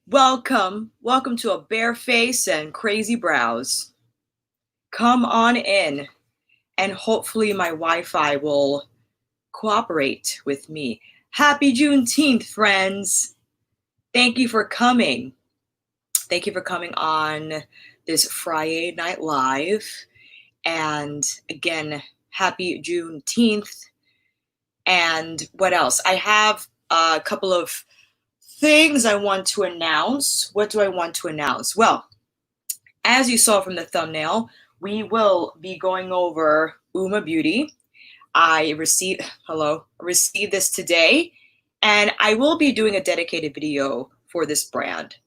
Welcome to a bare face and crazy brows. Come on in, and hopefully my Wi-Fi will cooperate with me. Happy Juneteenth, friends. Thank you for coming. Thank you for coming on this Friday Night Live. And again, happy Juneteenth. And what else? I have a couple of things I want to announce. What do I want to announce? Well, as you saw from the thumbnail, we will be going over Uoma Beauty. I received this today, and I will be doing a dedicated video for this brand.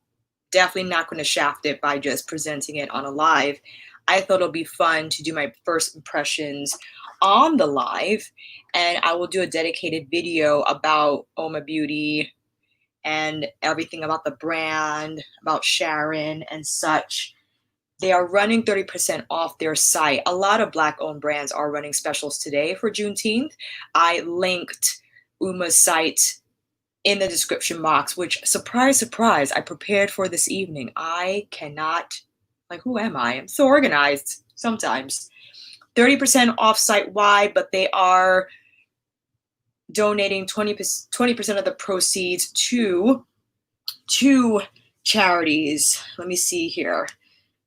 Definitely not going to shaft it by just presenting it on a live. I thought it'll be fun to do my first impressions on the live, and I will do a dedicated video about Uoma Beauty and everything about the brand, about Sharon and such. They are running 30% off their site. A lot of Black-owned brands are running specials today for Juneteenth. I linked Uoma's site in the description box, which, surprise, surprise, I prepared for this evening. I cannot, who am I? I'm so organized sometimes. 30% off site-wide, but they are donating 20% of the proceeds to charities. Let me see here.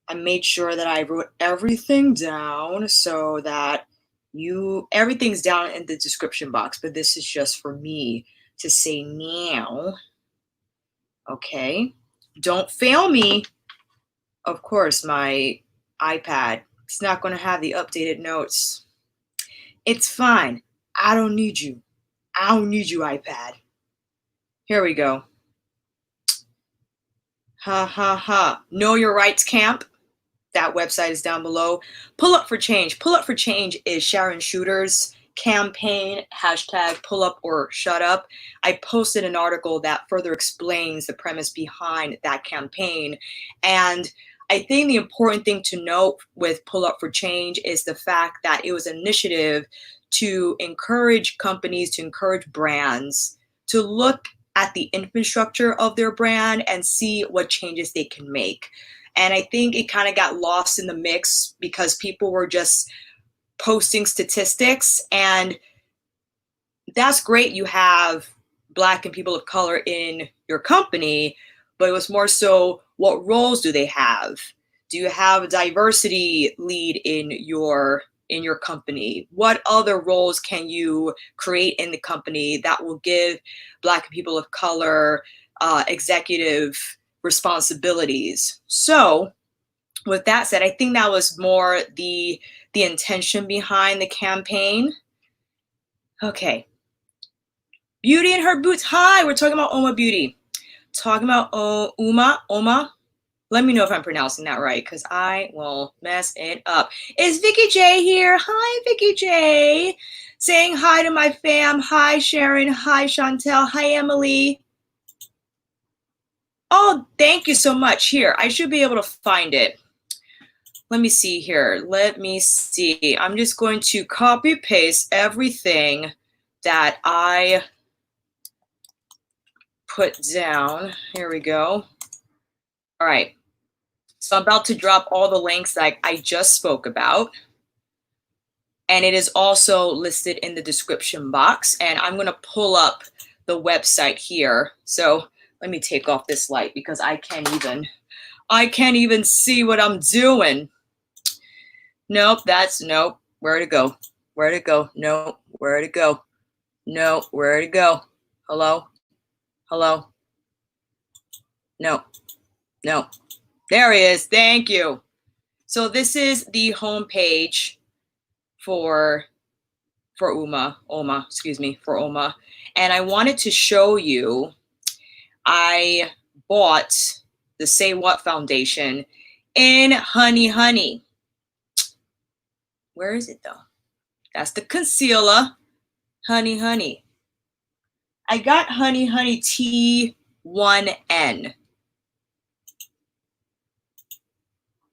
I made sure that I wrote everything down so that everything's down in the description box, but this is just for me to say now. Okay, don't fail me. Of course, my iPad, it's not going to have the updated notes. It's fine. I don't need you. I don't need you, iPad. Here we go. Ha ha ha. Know Your Rights Camp. That website is down below. Pull Up for Change. Pull Up for Change is Sharon Shooter's campaign, hashtag pull up or shut up. I posted an article that further explains the premise behind that campaign. And I think the important thing to note with Pull Up for Change is the fact that it was an initiative to encourage companies, to encourage brands to look at the infrastructure of their brand and see what changes they can make. And I think it kind of got lost in the mix because people were just posting statistics, and that's great. You have Black and people of color in your company, but it was more so, what roles do they have? Do you have a diversity lead in your company? What other roles can you create in the company that will give Black and people of color executive responsibilities? So with that said, I think that was more the intention behind the campaign. Okay. Beauty in Her Boots. Hi, we're talking about Uoma Beauty. Talking about Uoma. Let me know if I'm pronouncing that right, because I will mess it up. Is Vicky J here? Hi, Vicky J. Saying hi to my fam. Hi, Sharon. Hi, Chantel. Hi, Emily. Oh, thank you so much. Here, I should be able to find it. Let me see here. Let me see. I'm just going to copy paste everything that I put down. Here we go. All right. So I'm about to drop all the links that I just spoke about. And it is also listed in the description box. And I'm going to pull up the website here. So let me take off this light because I can't even see what I'm doing. Nope, nope. Where to go? Where to go? No, where to go? No, where to go? Hello? Hello? No, no. There he is. Thank you. So this is the homepage for Uoma. And I wanted to show you, I bought the Say What foundation in Honey Honey. Where is it though? That's the concealer. Honey Honey. I got Honey Honey T1N.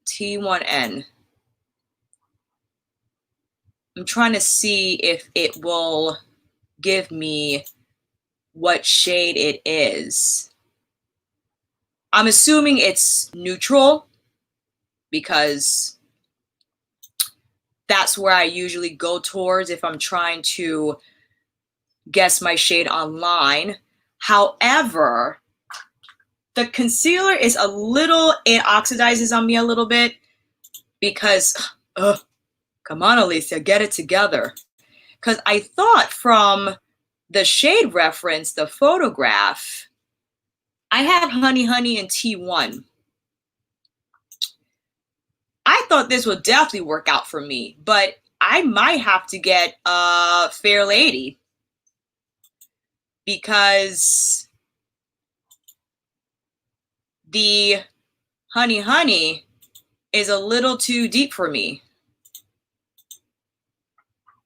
T1N. I'm trying to see if it will give me what shade it is. I'm assuming it's neutral because that's where I usually go towards if I'm trying to guess my shade online. However, the concealer is a little, it oxidizes on me a little bit because, come on, Alicia, get it together. Because I thought from the shade reference, the photograph, I have Honey Honey in T1. I thought this would definitely work out for me, but I might have to get a Fair Lady because the Honey Honey is a little too deep for me.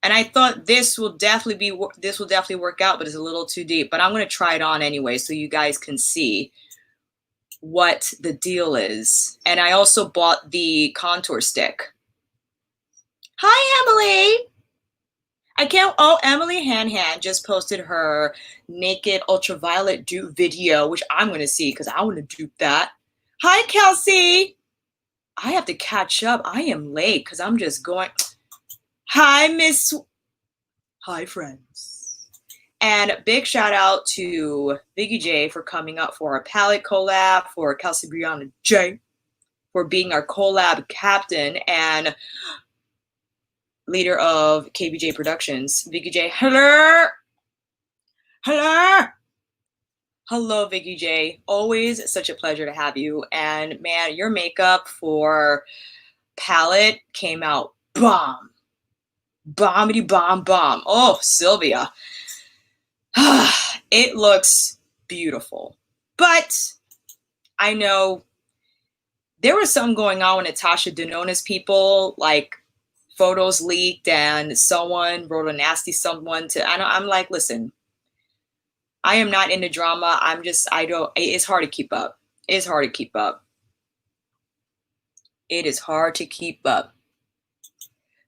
And I thought this will definitely work out, but it's a little too deep. But I'm going to try it on anyway so you guys can see what the deal is. And I also bought the contour stick. Hi, Emily. Emily Han just posted her naked ultraviolet dupe video, which I'm going to see because I want to dupe that. Hi, Kelsey. I have to catch up. I am late because I'm just going. Hi, Hi, friends. And big shout out to Vicky J for coming up for our palette collab, for Kelsey Brianna J for being our collab captain and leader of KBJ Productions. Vicky J, hello. Hello. Hello, Vicky J. Always such a pleasure to have you. And man, your makeup for palette came out bomb. Bombity bomb bomb. Oh, Sylvia. It looks beautiful. But I know there was something going on with Natasha Denona's people, like photos leaked and someone wrote a nasty someone to, I'm like, listen, I am not into drama. It's hard to keep up. It's hard to keep up. It is hard to keep up.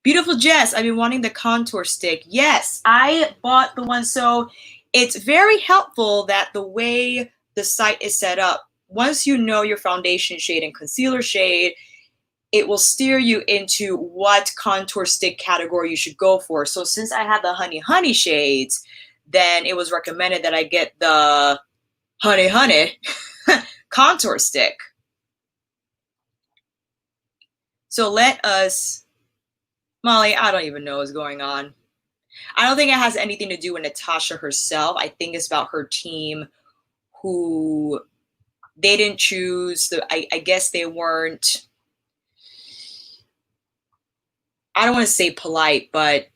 Beautiful Jess, I've been wanting the contour stick. Yes, I bought the one. So it's very helpful that the way the site is set up, once you know your foundation shade and concealer shade, it will steer you into what contour stick category you should go for. So since I have the Honey Honey shades, then it was recommended that I get the Honey Honey contour stick. So let us, Molly, I don't even know what's going on. I don't think it has anything to do with Natasha herself. I think it's about her team who they didn't choose. I guess they weren't, I don't want to say polite, but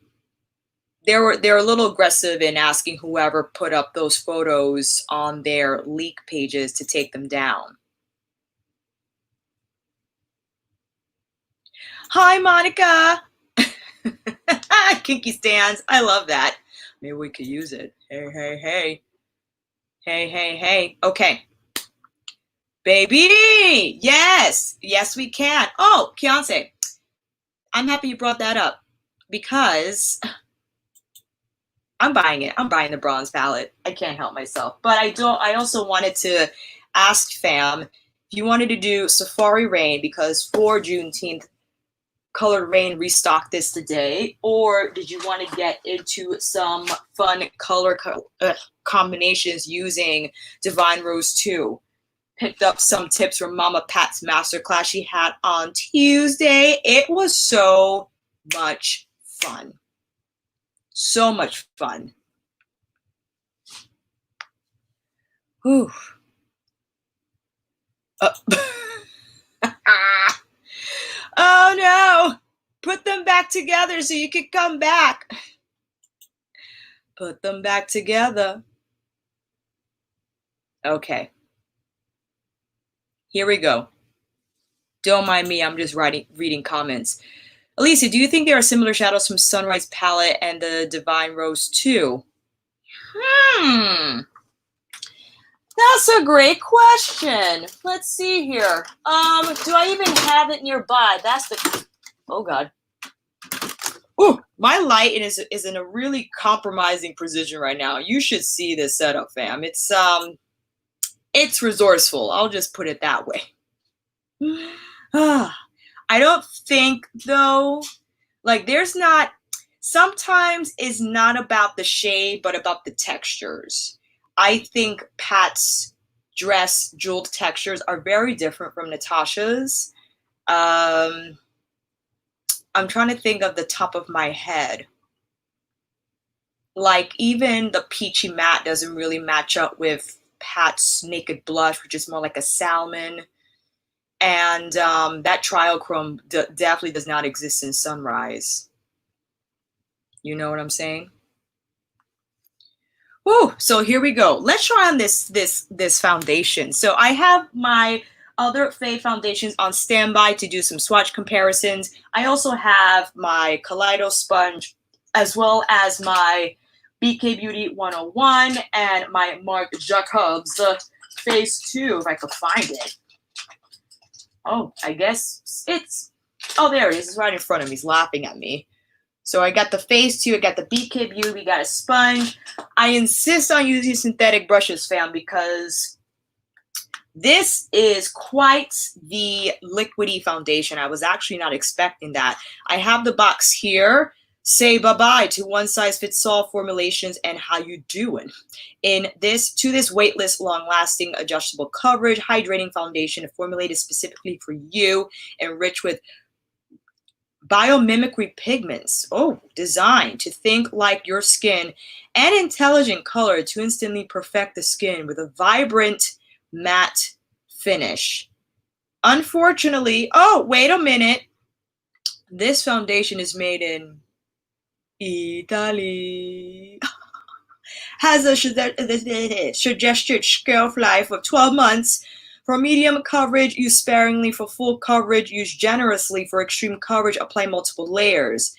they're a little aggressive in asking whoever put up those photos on their leak pages to take them down. Hi, Monica. Kinky stands. I love that. Maybe we could use it. Hey, hey, hey. Hey, hey, hey. Okay. Baby. Yes. Yes, we can. Oh, Ianthe. I'm happy you brought that up because I'm buying it. I'm buying the bronze palette. I can't help myself. But I also wanted to ask fam if you wanted to do Safari Raine because for Juneteenth, Colored Raine restocked this today, or did you want to get into some fun color combinations using Divine Rose 2? Picked up some tips from Mama Pat's masterclass she had on Tuesday. It was so much fun. So much fun. Whew. Oh no! Put them back together so you can come back. Put them back together. Okay. Here we go. Don't mind me, I'm just reading comments. Alicia, do you think there are similar shadows from Sunrise Palette and the Divine Rose 2? That's a great question. Let's see here. Do I even have it nearby? That's the, oh God. Ooh, my light is in a really compromising position right now. You should see this setup, fam. It's It's resourceful. I'll just put it that way. I don't think, though, like there's not, sometimes it's not about the shade, but about the textures. I think Pat's dress jeweled textures are very different from Natasha's. I'm trying to think of the top of my head. Like even the peachy matte doesn't really match up with Pat's Naked Blush, which is more like a salmon. And that trial chrome definitely does not exist in Sunrise. You know what I'm saying? Woo! So here we go. Let's try on this foundation. So I have my other FriYAY foundations on standby to do some swatch comparisons. I also have my Kaleido sponge, as well as my BK Beauty 101 and my Marc Jacobs Phase 2, if I could find it. Oh, I guess it's, oh, there it is. It's right in front of me. He's laughing at me. So I got the Phase 2, I got the BK Beauty, we got a sponge. I insist on using synthetic brushes, fam, because this is quite the liquidy foundation. I was actually not expecting that. I have the box here. Say bye-bye to one-size-fits-all formulations and how you doing. To this weightless, long-lasting, adjustable coverage, hydrating foundation formulated specifically for you, enriched with biomimicry pigments. Oh, designed to think like your skin and intelligent color to instantly perfect the skin with a vibrant matte finish. Unfortunately, oh, wait a minute. This foundation is made in Italy. Has a suggested shelf life of 12 months. For medium coverage, use sparingly. For full coverage, use generously. For extreme coverage, apply multiple layers.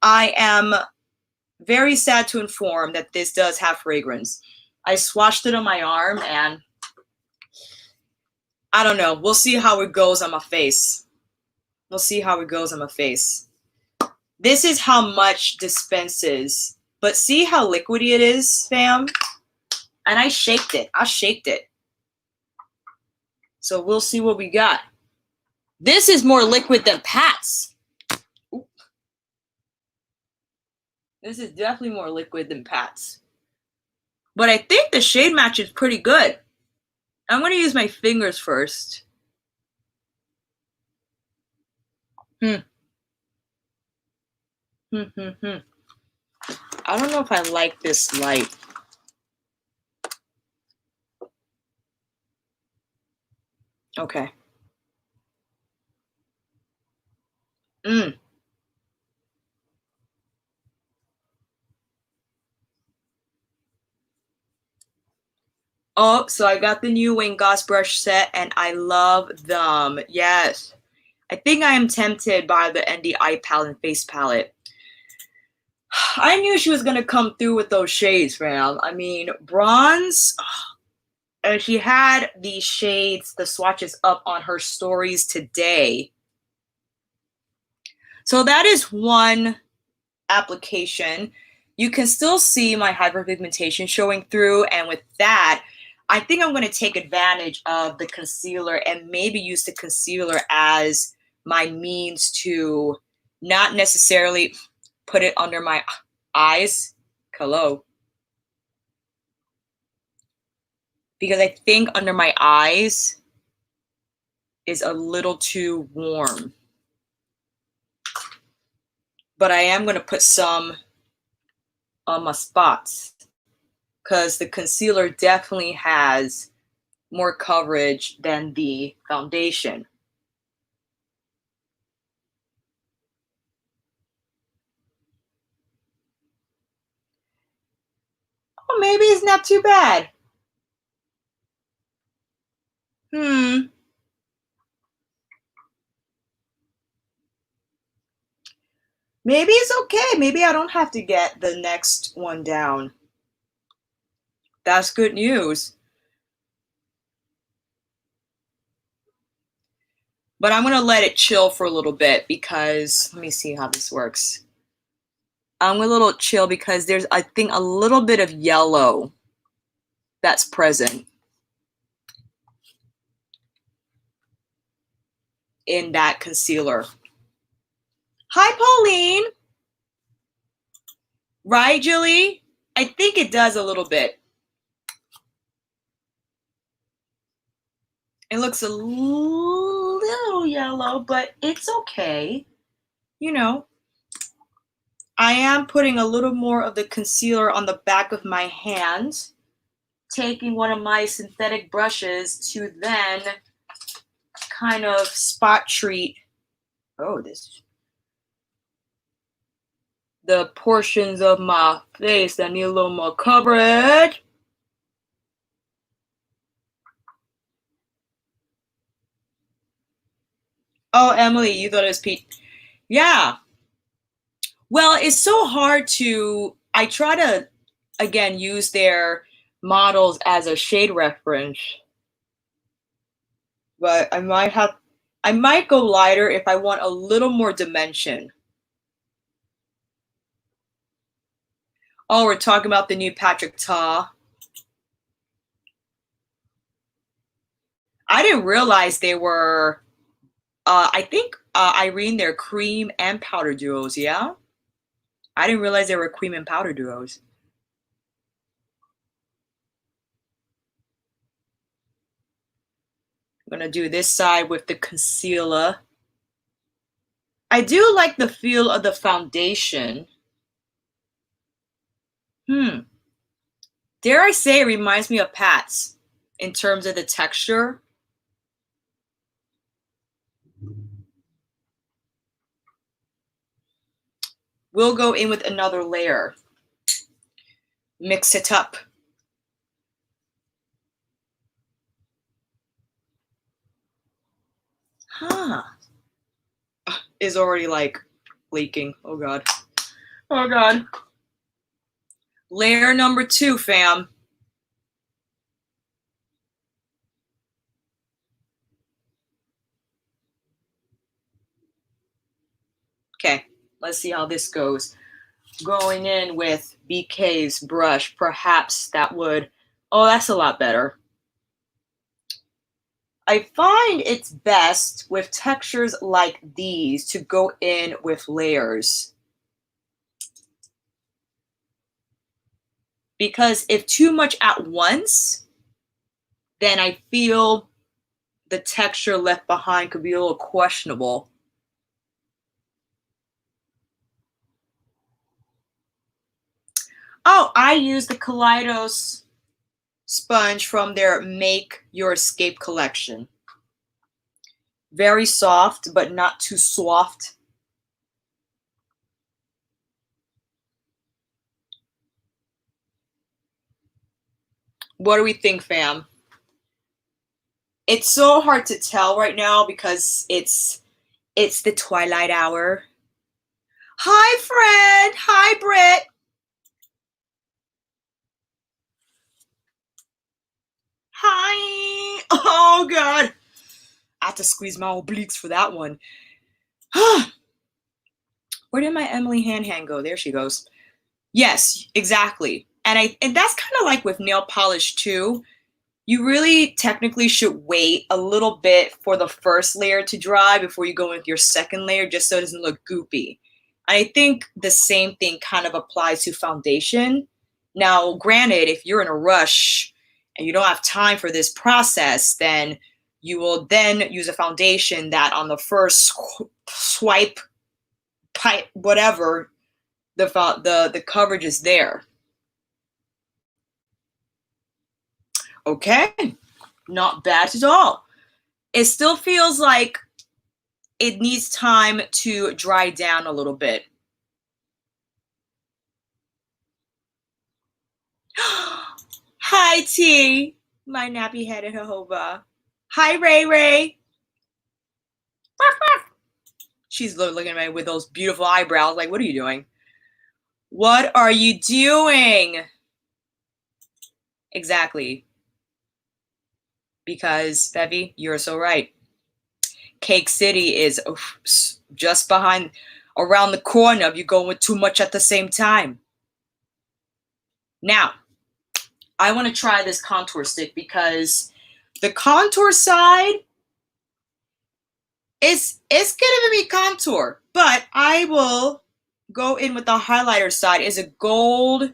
I am very sad to inform that this does have fragrance. I swatched it on my arm and I don't know. We'll see how it goes on my face. We'll see how it goes on my face. This is how much dispenses. But see how liquidy it is, fam? And I shaked it. I shaked it. So we'll see what we got. This is more liquid than Pat's. Ooh. This is definitely more liquid than Pat's. But I think the shade match is pretty good. I'm going to use my fingers first. I don't know if I like this light. Okay. Oh, so I got the new Wayne Goss brush set and I love them. Yes. I think I am tempted by the ND eye palette and face palette. I knew she was going to come through with those shades, fam. I mean, bronze. And she had these shades, the swatches up on her stories today. So that is one application. You can still see my hyperpigmentation showing through. And with that, I think I'm going to take advantage of the concealer and maybe use the concealer as my means to not necessarily put it under my eyes. Hello. Because I think under my eyes is a little too warm. But I am going to put some on my spots because the concealer definitely has more coverage than the foundation. Oh, maybe it's not too bad. Maybe it's okay. Maybe I don't have to get the next one down. That's good news. But I'm going to let it chill for a little bit because, let me see how this works. I'm a little chill because there's, I think, a little bit of yellow that's present. in that concealer. Hi, Pauline. Right, Julie? I think it does a little bit. It looks a little yellow, but it's okay. You know, I am putting a little more of the concealer on the back of my hand, taking one of my synthetic brushes to then kind of spot treat the portions of my face that need a little more coverage. Oh, Emily, you thought it was Pete. Yeah. Well, it's so hard to, I try to, again, use their models as a shade reference. But I might go lighter if I want a little more dimension. Oh, we're talking about the new Patrick Ta. I didn't realize they were, I think, Irene, they're cream and powder duos, yeah? I didn't realize they were cream and powder duos. I'm gonna do this side with the concealer. I do like the feel of the foundation. Dare I say it reminds me of Pat's in terms of the texture. We'll go in with another layer. Mix it up. Is already like leaking. Oh God. Oh God. Layer number 2, fam. Okay, let's see how this goes. Going in with BK's brush, perhaps that would, oh, that's a lot better. I find it's best with textures like these to go in with layers. Because if too much at once, then I feel the texture left behind could be a little questionable. Oh, I use the Kaleidos sponge from their Make Your Escape collection. Very soft, but not too soft. What do we think, fam? It's so hard to tell right now because it's the twilight hour. Hi, Fred. Hi, Britt. Hi. Oh, God. I have to squeeze my obliques for that one. Where did my Emily hand go? There she goes. Yes, exactly. And that's kind of like with nail polish too. You really technically should wait a little bit for the first layer to dry before you go with your second layer, just so it doesn't look goopy. I think the same thing kind of applies to foundation. Now, granted, if you're in a rush and you don't have time for this process, then you will then use a foundation that on the first swipe, pipe, whatever, the coverage is there. Okay, not bad at all. It still feels like it needs time to dry down a little bit. Hi, T, my nappy-headed jojoba. Hi, Ray Ray. She's looking at me with those beautiful eyebrows. Like, what are you doing? What are you doing? Exactly. Because, Bevy, you're so right. Cake City is just behind, around the corner if you're going with too much at the same time. Now, I want to try this contour stick because the contour side It's giving me contour, but I will go in with the highlighter side. Is a gold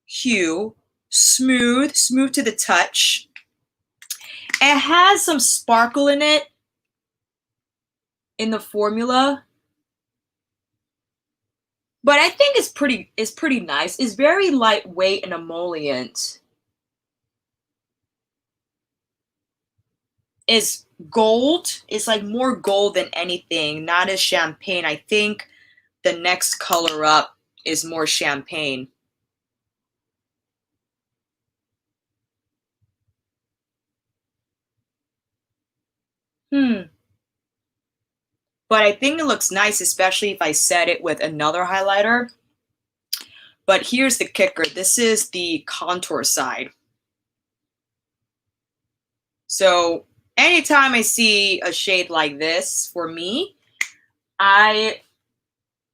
hue, smooth to the touch. It has some sparkle in it in the formula, but I think it's pretty nice. It's very lightweight and emollient. It's gold. It's like more gold than anything, not as champagne. I think the next color up is more champagne. But I think it looks nice, especially if I set it with another highlighter. But here's the kicker. This is the contour side. So anytime I see a shade like this, for me, I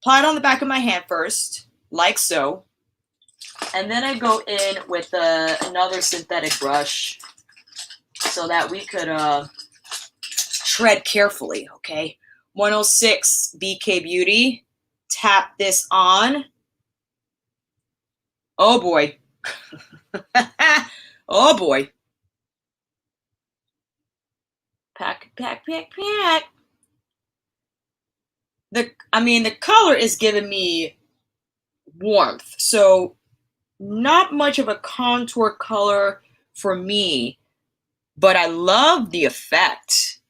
apply it on the back of my hand first, like so. And then I go in with another synthetic brush so that we could tread carefully, okay? 106 BK Beauty. Tap this on. Oh boy. Oh boy. Pack. The color is giving me warmth. So not much of a contour color for me, but I love the effect.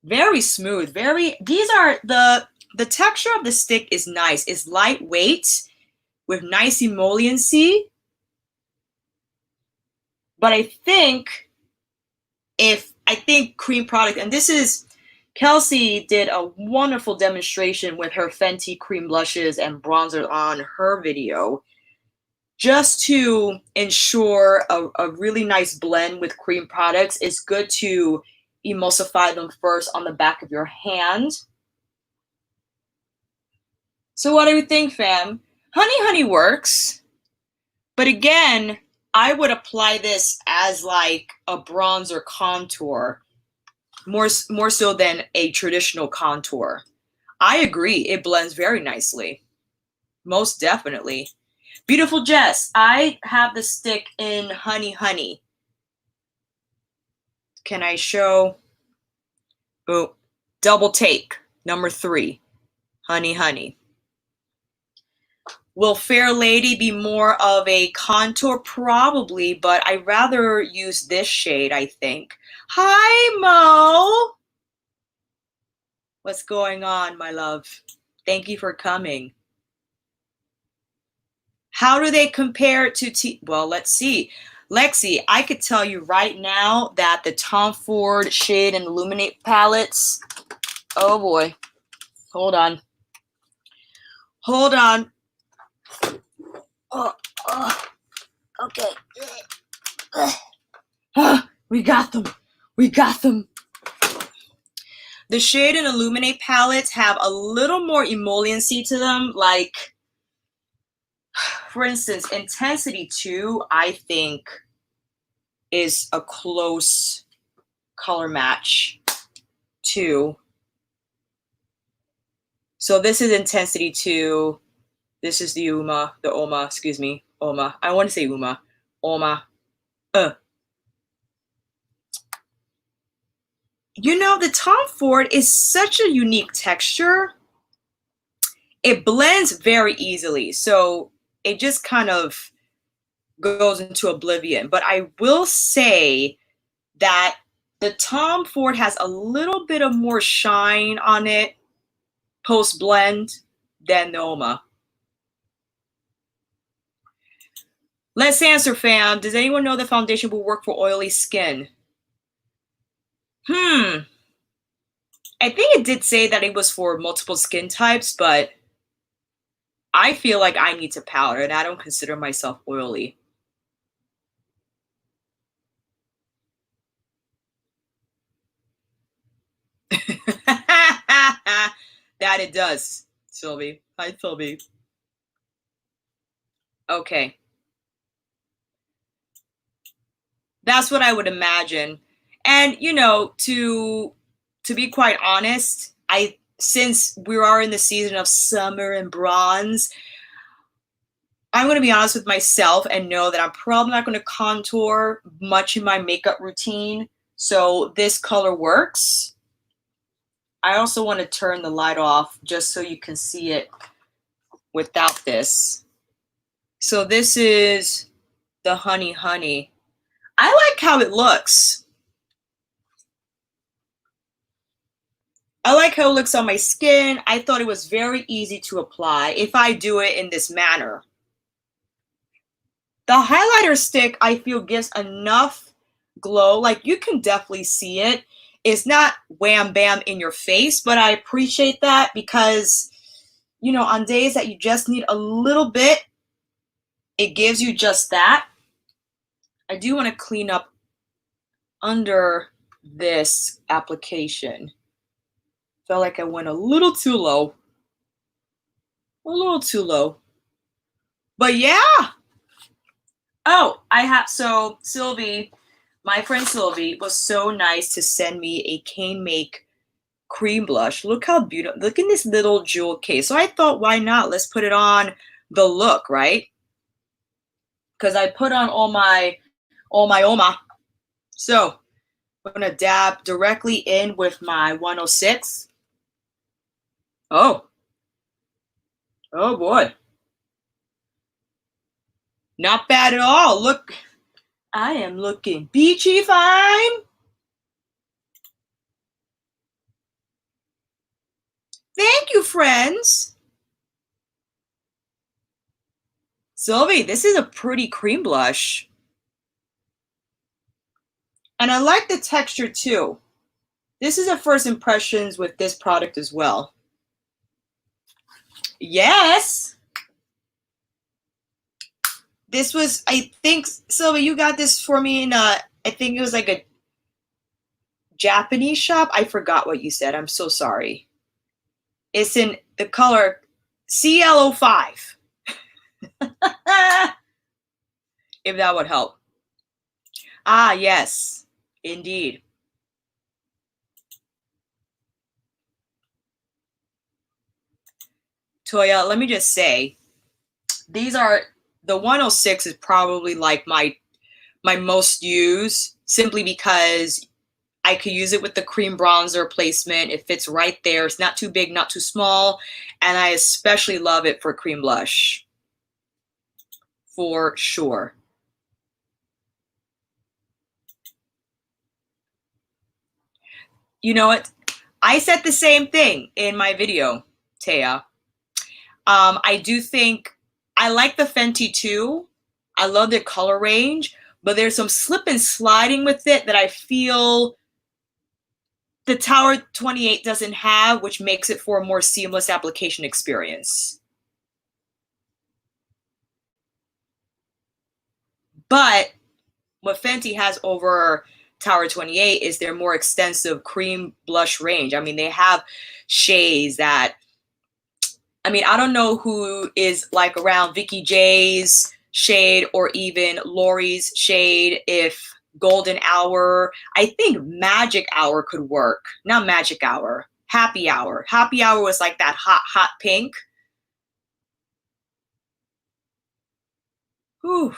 Very smooth, these are the texture of the stick is nice. It's lightweight with nice emolliency. But I think cream product, and this is, Kelsey did a wonderful demonstration with her Fenty cream blushes and bronzer on her video, just to ensure a really nice blend with cream products. It's good to emulsify them first on the back of your hand. So what do you think, fam? Honey works, but again, I would apply this as like a bronzer contour, more so than a traditional contour. I agree, it blends very nicely, most definitely. Beautiful Jess, I have the stick in Honey. Can I show? Oh, double take, number 3, Honey. Will Fair Lady be more of a contour? Probably, but I'd rather use this shade, I think. Hi, Mo! What's going on, my love? Thank you for coming. How do they compare to well, let's see. Lexi, I could tell you right now that the Tom Ford Shade and Illuminate palettes, oh boy, hold on. Okay. We got them. The Shade and Illuminate palettes have a little more emolliency to them. Like, for instance, Intensity 2, I think, is a close color match to. So this is Intensity 2. This is the Uoma. I want to say Uoma. You know, the Tom Ford is such a unique texture. It blends very easily, so it just kind of goes into oblivion. But I will say that the Tom Ford has a little bit of more shine on it post-blend than the Uoma. Let's answer, fam. Does anyone know the foundation will work for oily skin? I think it did say that it was for multiple skin types, but I feel like I need to powder, and I don't consider myself oily. That it does, Sylvie. Hi, Sylvie. Okay. That's what I would imagine. And, you know, to to be quite honest, since we are in the season of summer and bronze, I'm going to be honest with myself and know that I'm probably not going to contour much in my makeup routine. So this color works. I also want to turn the light off just so you can see it without this. So this is the Honey Honey. I like how it looks. I like how it looks on my skin. I thought it was very easy to apply if I do it in this manner. The highlighter stick, I feel, gives enough glow. Like, you can definitely see it. It's not wham bam in your face, but I appreciate that because, you know, on days that you just need a little bit, it gives you just that. I do want to clean up under this application. Felt like I went a little too low. A little too low. But yeah. Oh, so Sylvie, my friend Sylvie, was so nice to send me a Cane Make cream blush. Look how beautiful. Look in this little jewel case. So I thought, why not? Let's put it on the look, right? Because I put on all my Uoma. So I'm going to dab directly in with my 106. Oh boy. Not bad at all. Look, I am looking beachy fine. Thank you, friends. Sylvie, this is a pretty cream blush. And I like the texture too. This is a first impressions with this product as well. Yes. This was, I think, Sylvie, you got this for me in I think it was like a Japanese shop. I forgot what you said. I'm so sorry. It's in the color CL05. If that would help. Ah, yes, indeed. Toya, let me just say, these are, the 106 is probably like my most used, simply because I could use it with the cream bronzer placement. It fits right there. It's not too big, not too small. And I especially love it for cream blush. For sure. You know what? I said the same thing in my video, Taya. I do think I like the Fenty too. I love their color range, but there's some slip and sliding with it that I feel the Tower 28 doesn't have, which makes it for a more seamless application experience. But what Fenty has over Tower 28 is their more extensive cream blush range. I mean, they have shades that, I mean, I don't know who is like around Vicky J's shade or even Lori's shade. If Golden Hour, I think Magic Hour could work. Not Magic Hour, Happy Hour. Happy Hour was like that hot pink. Whew.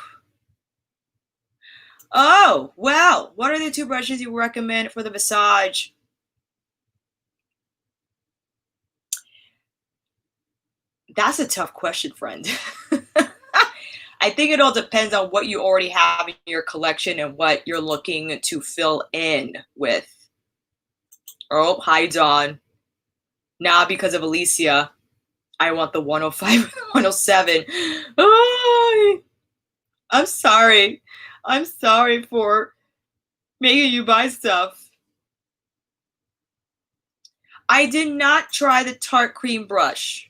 Oh, well, what are the two brushes you recommend for the massage? That's a tough question, friend. I think it all depends on what you already have in your collection and what you're looking to fill in with. Oh, hi, Dawn. Now, because of Alicia, I want the 105 and 107. Oh, I'm sorry. I'm sorry for making you buy stuff. I did not try the Tarte Cream blush.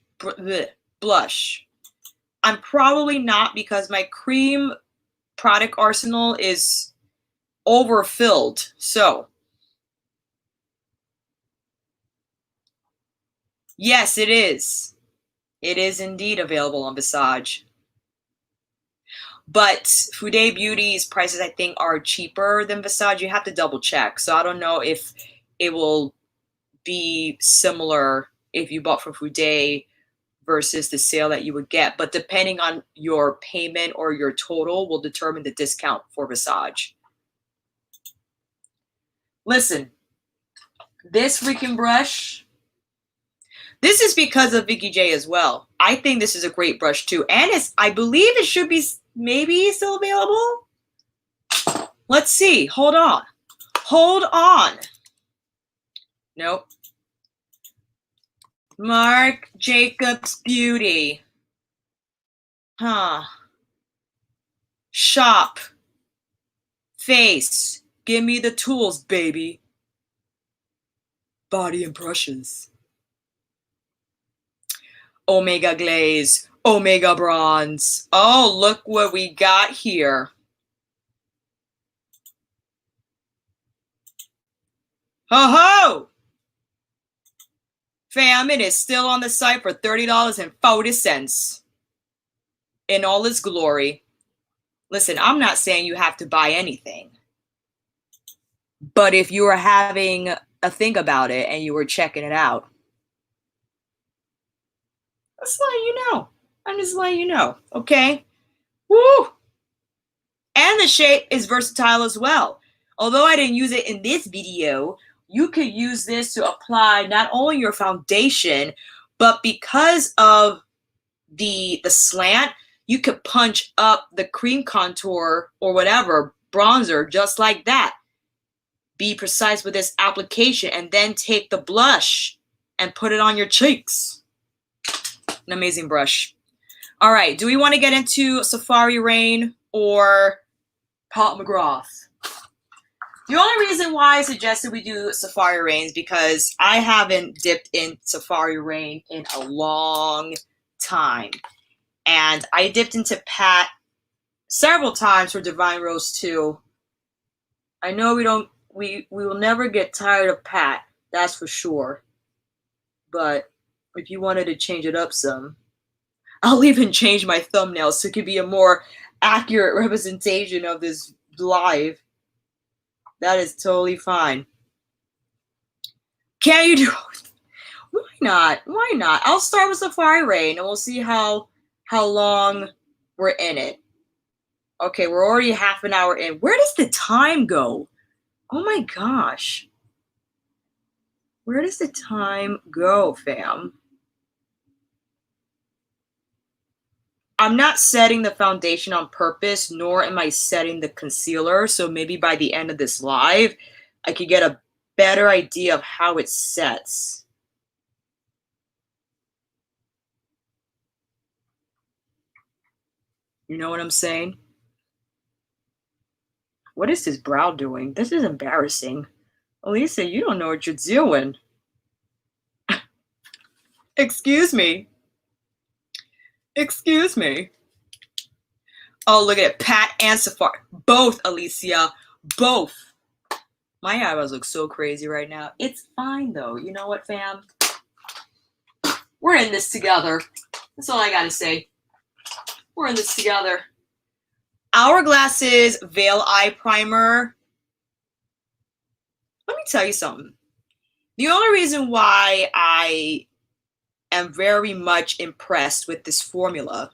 I'm probably not, because my cream product arsenal is overfilled. So, yes, it is. It is indeed available on Visage. But Fude Beauty's prices, I think, are cheaper than Visage. You have to double check. So I don't know if it will be similar if you bought from FriYAY versus the sale that you would get. But depending on your payment or your total will determine the discount for Visage. Listen, this freaking brush, this is because of Vicky J as well. I think this is a great brush too. And I believe it should be maybe still available. Let's see. Hold on. Hold on. Nope. Marc Jacobs Beauty. Huh. Shop. Face. Give me the tools, baby. Body and brushes. Omega Glaze. Omega Bronze. Oh, look what we got here. Ho-ho! Fam, it is still on the site for $30.40 in all its glory. Listen, I'm not saying you have to buy anything. But if you are having a think about it and you were checking it out, just letting you know. I'm just letting you know, okay? Woo! And the shade is versatile as well. Although I didn't use it in this video, you could use this to apply not only your foundation, but because of the slant, you could punch up the cream contour or whatever, bronzer, just like that. Be precise with this application and then take the blush and put it on your cheeks. An amazing brush. All right, do we want to get into Safari Raine or McGrath? The only reason why I suggested we do Safari Raine is because I haven't dipped in Safari Raine in a long time. And I dipped into Pat several times for Divine Rose too. I know we will never get tired of Pat, that's for sure. But if you wanted to change it up some, I'll even change my thumbnail so it could be a more accurate representation of this live. That is totally fine. Can you do it? Why not? Why not? I'll start with Safari Raine and we'll see how long we're in it. Okay, we're already half an hour in. Where does the time go? Oh my gosh. Where does the time go, fam? I'm not setting the foundation on purpose, nor am I setting the concealer. So maybe by the end of this live, I could get a better idea of how it sets. You know what I'm saying? What is this brow doing? This is embarrassing. Alicia, you don't know what you're doing. Excuse me. Excuse me. Oh, look at it. Pat and Safari. Both, Alicia. Both. My eyebrows look so crazy right now. It's fine, though. You know what, fam? We're in this together. That's all I gotta say. We're in this together. Hourglass's Veil Eye Primer. Let me tell you something. The only reason why I am very much impressed with this formula,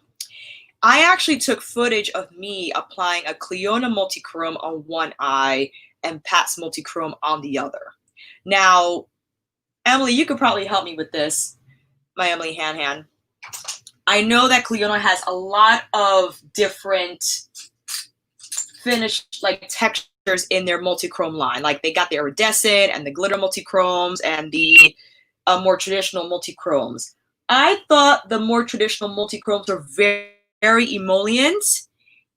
I actually took footage of me applying a Clionadh multichrome on one eye and Pat's multichrome on the other. Now, Emily, you could probably help me with this. My Emily Han. I know that Clionadh has a lot of different finished textures in their multichrome line. Like they got the iridescent and the glitter multichromes and the more traditional multichromes. I thought the more traditional multichromes were very, very emollient.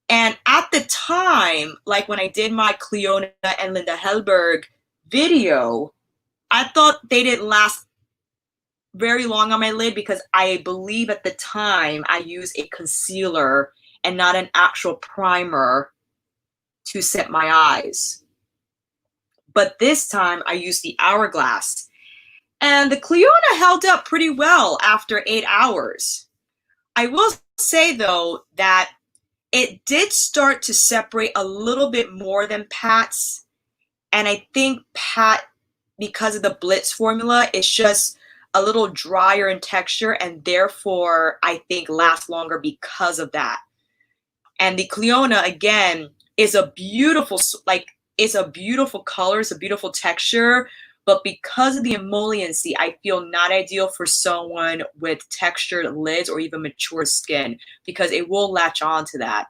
And at the time, like when I did my Clionadh and Linda Hellberg video, I thought they didn't last very long on my lid because I believe at the time I used a concealer and not an actual primer to set my eyes. But this time I used the Hourglass. And the Clionadh held up pretty well after 8 hours. I will say, though, that it did start to separate a little bit more than Pat's. And I think Pat because of the Blitz formula, it's just a little drier in texture, and therefore I think lasts longer because of that. And the Clionadh, again, is a beautiful, like, it's a beautiful color, it's a beautiful texture, but because of the emolliency, I feel not ideal for someone with textured lids or even mature skin, because it will latch on to that.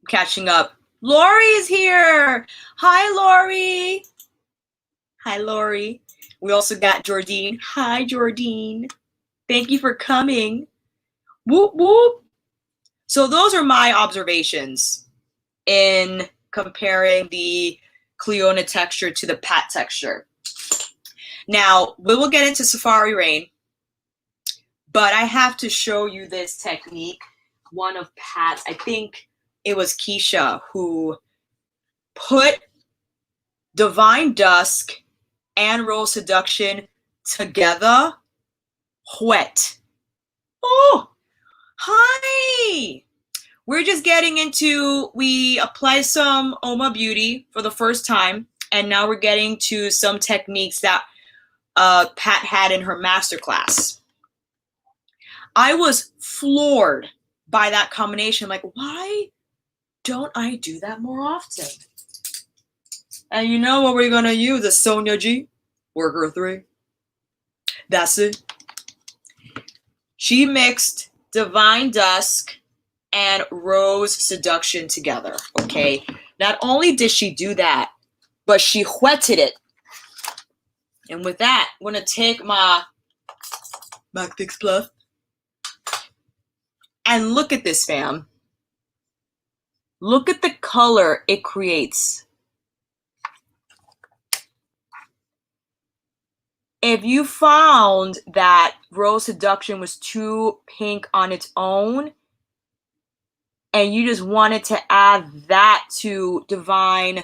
Catching up. Lori is here. Hi, Lori. Hi, Lori. We also got Jordine. Hi, Jordine. Thank you for coming. Whoop, whoop. So those are my observations in comparing the Clionadh texture to the Pat texture. Now, we will get into Safari Raine, but I have to show you this technique. One of Pat's, I think it was Keisha, who put Divine Dusk and Rose Seduction together. Wet. Oh, hi. We're just getting into, we applied some Uoma Beauty for the first time, and now we're getting to some techniques that Pat had in her masterclass. I was floored by that combination. Like, why don't I do that more often? And you know what we're gonna use? A Sonia G, Worker 3. That's it. She mixed Divine Dusk and Rose Seduction together, okay? Not only did she do that, but she wetted it. And with that, I'm gonna take my MAC Fix Plus and look at this, fam. Look at the color it creates. If you found that Rose Seduction was too pink on its own, and you just wanted to add that to Divine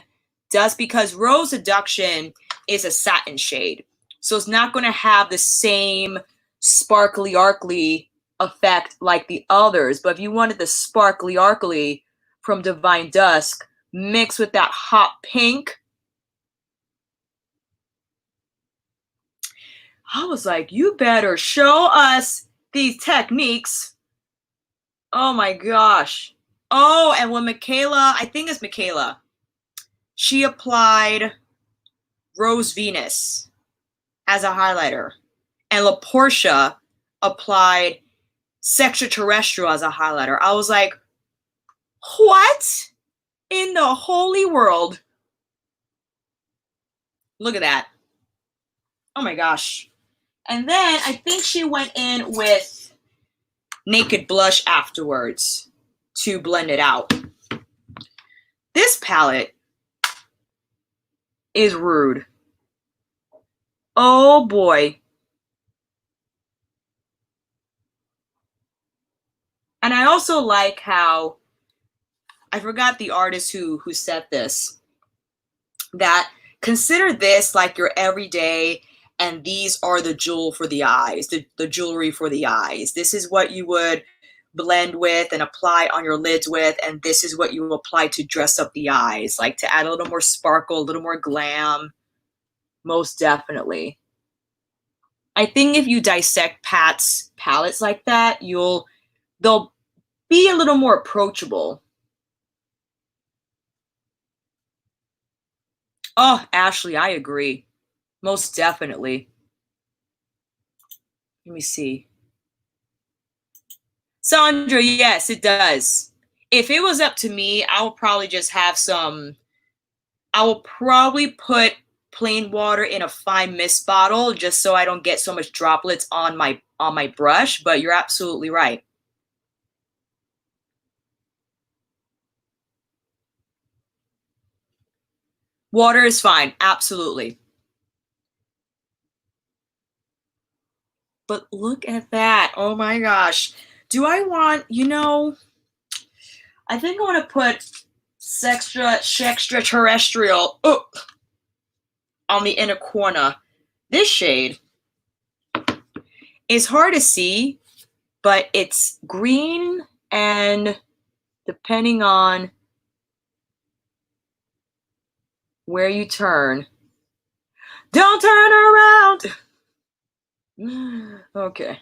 Dusk, because Rose Seduction is a satin shade, so it's not going to have the same sparkly arcly effect like the others. But if you wanted the sparkly arcly from Divine Dusk mixed with that hot pink, I was like, you better show us these techniques. Oh my gosh. Oh, and when Michaela, I think it's Michaela, she applied Rose Venus as a highlighter, and La Portia applied Sextraterrestrial as a highlighter. I was like, what in the holy world? Look at that. Oh my gosh. And then I think she went in with Naked Blush afterwards to blend it out. This palette is rude. Oh boy. And I also like how, I forgot the artist who said this, that consider this like your everyday, and these are the jewel for the eyes, the jewelry for the eyes. This is what you would blend with and apply on your lids with, and this is what you will apply to dress up the eyes, like to add a little more sparkle, a little more glam. Most definitely. I think if you dissect Pat's palettes like that, they'll be a little more approachable. Oh, Ashley, I agree. Most definitely. Let me see. Sandra, yes, it does. If it was up to me, I would probably just have some, I will probably put plain water in a fine mist bottle just so I don't get so much droplets on my brush, but you're absolutely right. Water is fine, absolutely. But look at that. Oh my gosh. Do I want, I think I want to put Sextraterrestrial on the inner corner. This shade is hard to see, but it's green, and depending on where you turn. Don't turn around. Okay.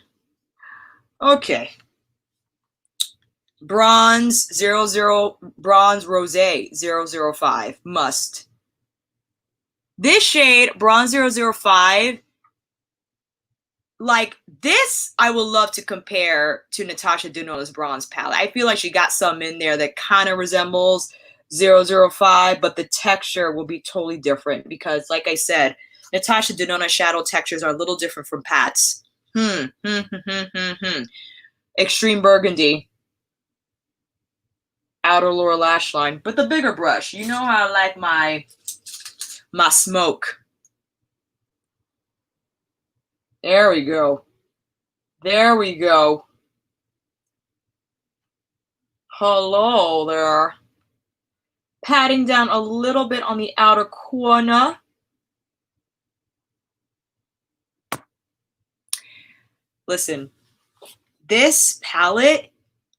Okay. Bronze 00, Bronze Rosé 005, must. This shade, Bronze 005, like this, I would love to compare to Natasha Denona's bronze palette. I feel like she got some in there that kind of resembles 005, but the texture will be totally different because, like I said, Natasha Denona shadow textures are a little different from Pat's. Extreme Burgundy. Outer lower lash line, but the bigger brush. You know how I like my smoke. There we go. There we go. Hello there. Patting down a little bit on the outer corner. Listen, this palette,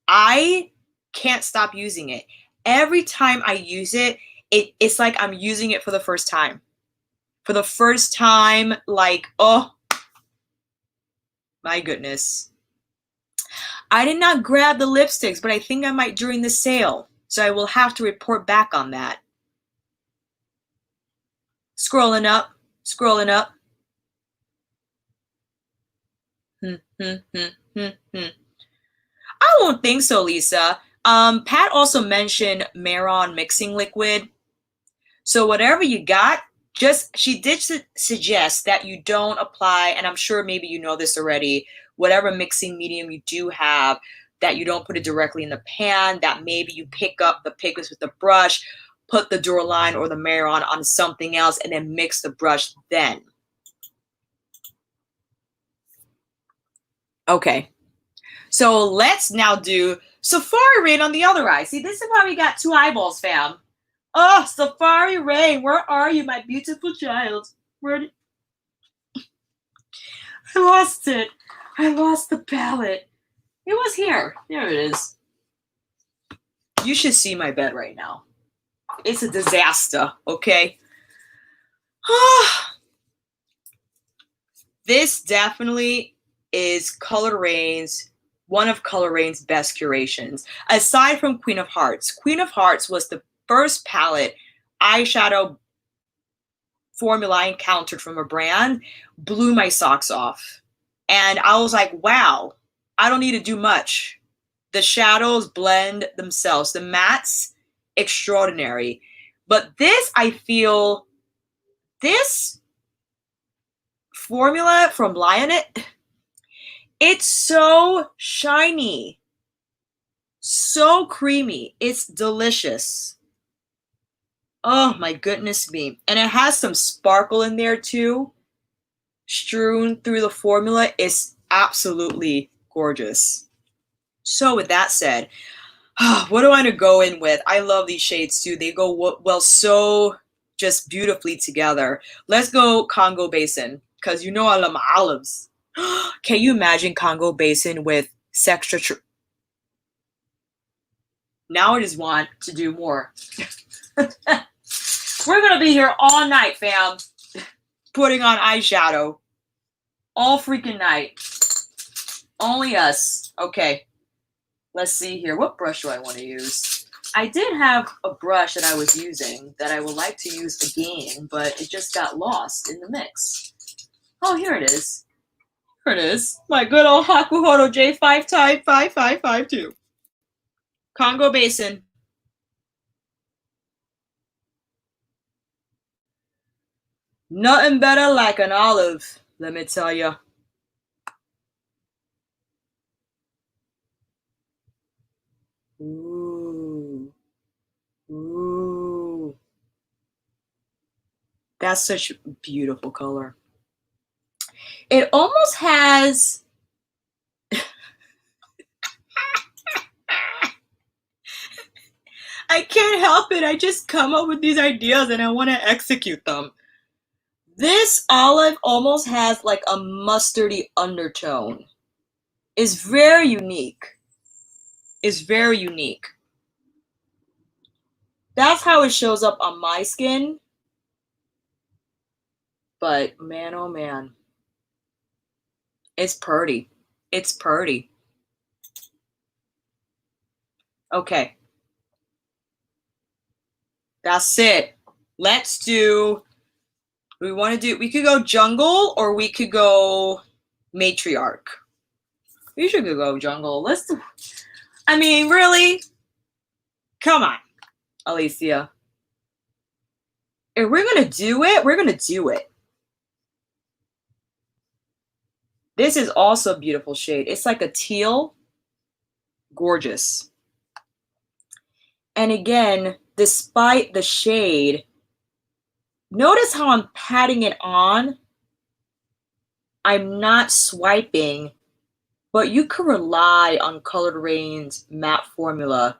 I can't stop using it. Every time I use it, it's like I'm using it for the first time. For the first time, like, oh, my goodness. I did not grab the lipsticks, but I think I might during the sale. So I will have to report back on that. Scrolling up, scrolling up. I won't think so, Lisa. Pat also mentioned Maron mixing liquid. So whatever you got, she did suggest that you don't apply, and I'm sure maybe you know this already, whatever mixing medium you do have, that you don't put it directly in the pan, that maybe you pick up the pigments with the brush, put the Duraline or the Maron on something else, and then mix the brush then. Okay. So let's now do Safari Raine on the other eye. See, this is why we got two eyeballs, fam. Oh, Safari Raine, where are you, my beautiful child? I lost it. I lost the palette. It was here. There it is. You should see my bed right now. It's a disaster, okay? This definitely is Color Raine's, one of Color Raine's best curations. Aside from Queen of Hearts. Queen of Hearts was the first palette eyeshadow formula I encountered from a brand, blew my socks off. And I was like, wow, I don't need to do much. The shadows blend themselves. The mattes, extraordinary. But this, I feel, this formula from Lionett, it's so shiny, so creamy. It's delicious. Oh my goodness me. And it has some sparkle in there too, strewn through the formula. Is absolutely gorgeous. So with that said, what do I want to go in with? I love these shades too. They go well so just beautifully together. Let's go Congo Basin, because you know I love my olives. Can you imagine Congo Basin with Sextra? Now I just want to do more. We're going to be here all night, fam. Putting on eyeshadow. All freaking night. Only us. Okay. Let's see here. What brush do I want to use? I did have a brush that I was using that I would like to use again, but it just got lost in the mix. Oh, here it is. Here it is. My good old Hakuhodo J5 type 5552. Congo Basin. Nothing better like an olive, let me tell you. Ooh. Ooh. That's such a beautiful color. It almost has... I can't help it. I just come up with these ideas and I want to execute them. This olive almost has like a mustardy undertone. It's very unique. It's very unique. That's how it shows up on my skin. But man, oh man. It's pretty. It's pretty. Okay. That's it. Let's do, we could go jungle or we could go matriarch. We should go jungle. Let's do, I mean, really? Come on, Alicia. If we're going to do it, we're going to do it. This is also a beautiful shade. It's like a teal. Gorgeous. And again, despite the shade, notice how I'm patting it on. I'm not swiping, but you can rely on Colored Raine's matte formula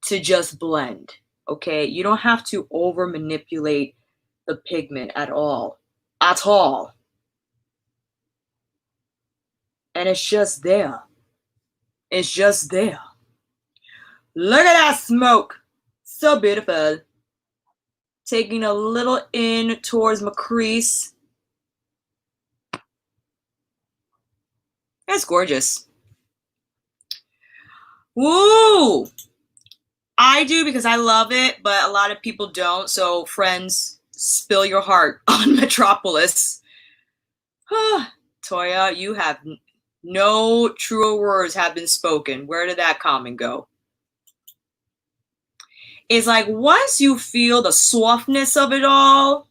to just blend, okay? You don't have to over manipulate the pigment at all. At all. And it's just there. It's just there. Look at that smoke. So beautiful. Taking a little in towards my crease. That's gorgeous. Woo! I do because I love it, but a lot of people don't. So friends, spill your heart on Metropolis. Toya, you have no truer words have been spoken. Where did that comment go? It's like once you feel the softness of it all,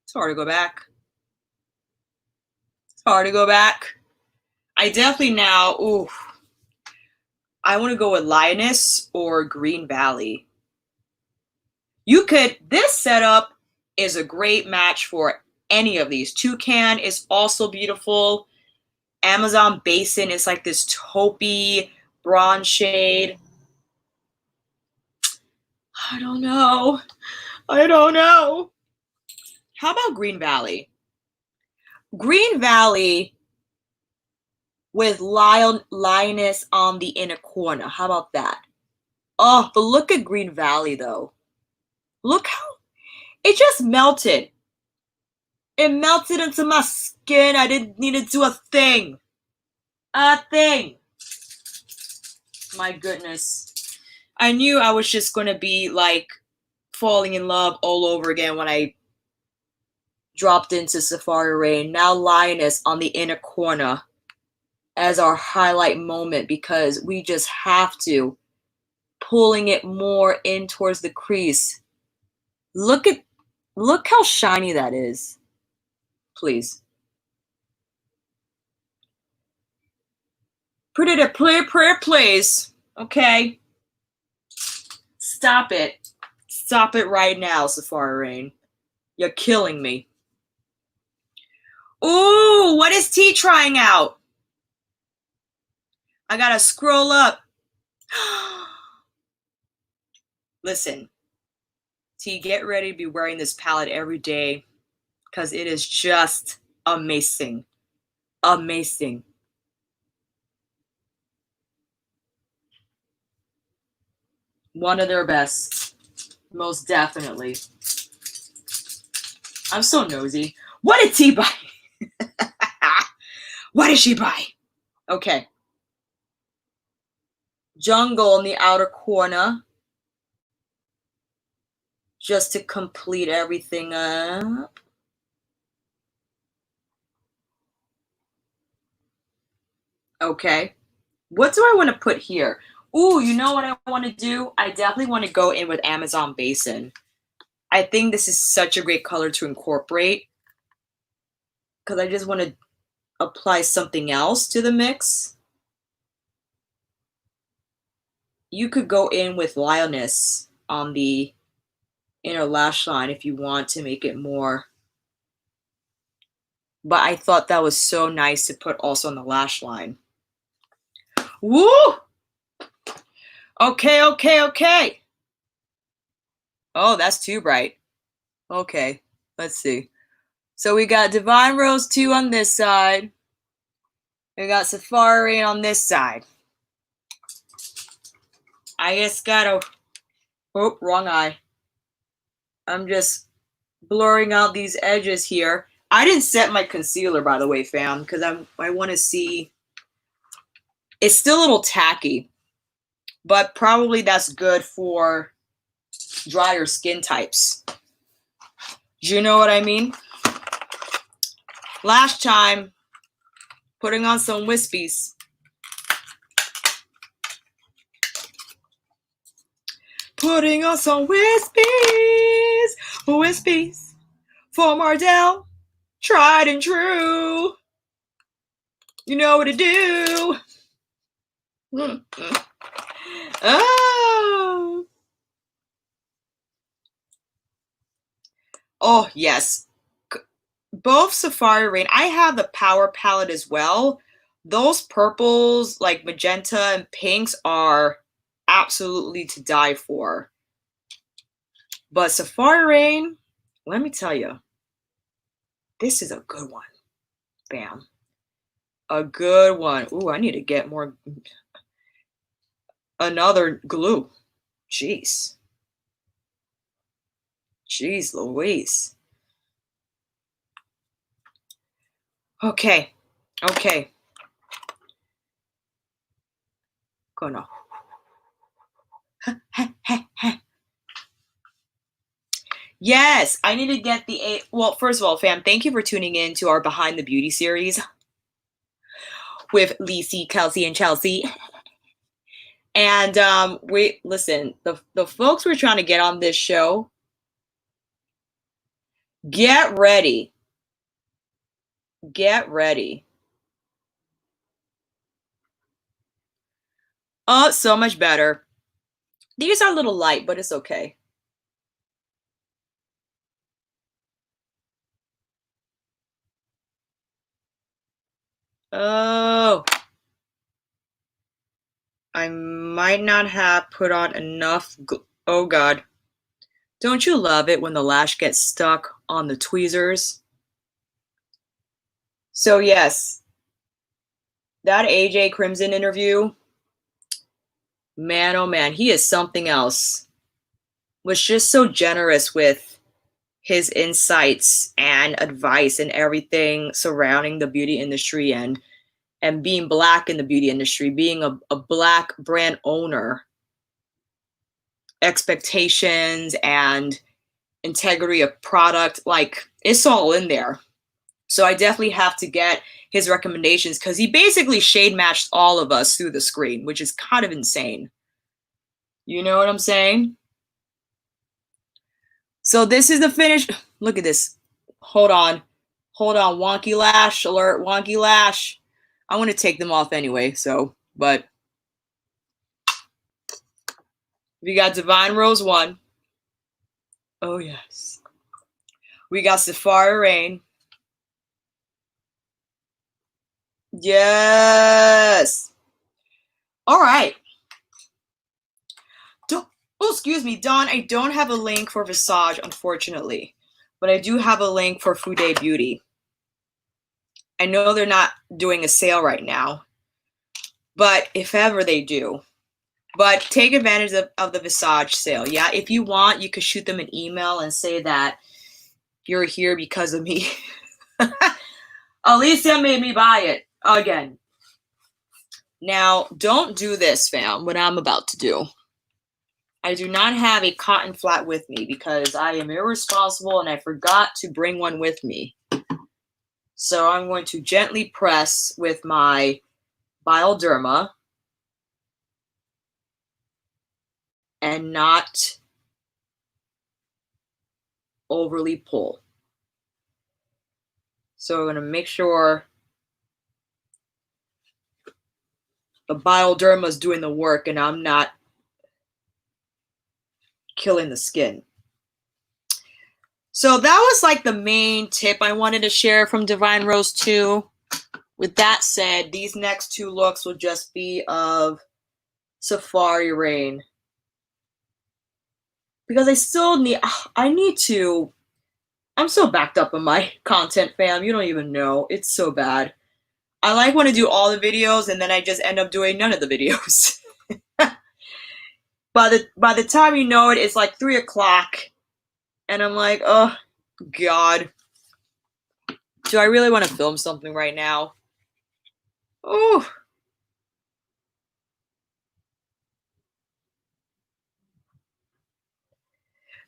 it's hard to go back. It's hard to go back. I definitely now, ooh, I want to go with Lioness or Green Valley. You could, this setup is a great match for any of these. Toucan is also beautiful. Amazon Basin is like this taupey bronze shade. I don't know. I don't know. How about Green Valley? Green Valley with Lioness on the inner corner. How about that? Oh, but look at Green Valley though. Look how it just melted. It melted into my skin. I didn't need to do a thing. A thing. My goodness. I knew I was just going to be like falling in love all over again when I dropped into Safari Raine. Now Lioness on the inner corner as our highlight moment because we just have to. Pulling it more in towards the crease. Look how shiny that is. Please. Pretty please. Okay. Stop it. Stop it right now, Safari Raine. You're killing me. Ooh, what is T trying out? I gotta scroll up. Listen, T, get ready to be wearing this palette every day because it is just amazing. Amazing. One of their best. Most definitely. I'm so nosy. What did T buy? What did she buy? Okay. Jungle in the outer corner. Just to complete everything up. Okay. What do I want to put here? Ooh, you know what I want to do? I definitely want to go in with Amazon Basin. I think this is such a great color to incorporate because I just want to apply something else to the mix. You could go in with Lioness on the inner lash line if you want to make it more. But I thought that was so nice to put also on the lash line. Woo! Okay, okay, okay. Oh, that's too bright. Okay, let's see. So we got Divine Rose 2 on this side. We got Safari Raine on this side. I just gotta... Oh, wrong eye. I'm just blurring out these edges here. I didn't set my concealer, by the way, fam, because I want to see. It's still a little tacky, but probably that's good for drier skin types. Do you know what I mean? Last time, putting on some wispies. Putting on some wispies, wispies for Mardell, tried and true. You know what to do. Oh. Oh, yes. Both Safari Raine. I have the Power Palette as well. Those purples, like magenta and pinks, are absolutely to die for. But Safari Raine, let me tell you, this is a good one. Bam. A good one. Ooh, I need to get more. Another glue. Jeez. Jeez Louise. Okay. Okay. Gonna. Yes, I need to get the well, first of all, fam, thank you for tuning in to our Behind the Beauty series with Lacey, Kelsey, and Chelsea. And listen, the folks we're trying to get on this show, get ready. Get ready. Oh, so much better. These are a little light, but it's okay. Oh, I might not have put on enough. Oh, God. Don't you love it when the lash gets stuck on the tweezers? So, yes, that AJ Crimson interview, man, oh, man, he is something else. Was just so generous with his insights and advice and everything surrounding the beauty industry and being Black in the beauty industry, being a Black brand owner, expectations and integrity of product, like it's all in there. So I definitely have to get his recommendations because he basically shade matched all of us through the screen, which is kind of insane. You know what I'm saying? So this is the finish. Look at this. Hold on. Hold on. Wonky lash alert. Wonky lash. I want to take them off anyway. So, but we got Divine Rose 1. Oh, yes. We got Safari Raine. Yes. All right. Oh, excuse me, Dawn. I don't have a link for Visage, unfortunately, but I do have a link for FriYAY Beauty. I know they're not doing a sale right now, but if ever they do. But take advantage of the Visage sale. Yeah, if you want, you could shoot them an email and say that you're here because of me. Alicia made me buy it again. Now, don't do this, fam, what I'm about to do. I do not have a cotton flat with me because I am irresponsible and I forgot to bring one with me. So I'm going to gently press with my Bioderma and not overly pull. So I'm going to make sure the Bioderma is doing the work and I'm not killing the skin. So that was like the main tip I wanted to share from Divine Rose 2. With that said, these next two looks will just be of Safari Raine. Because I'm so backed up on my content, fam. You don't even know. It's so bad. I like want to do all the videos and then I just end up doing none of the videos. By the time you know it, it's like 3 o'clock. And I'm like, oh, God. Do I really want to film something right now? Oh.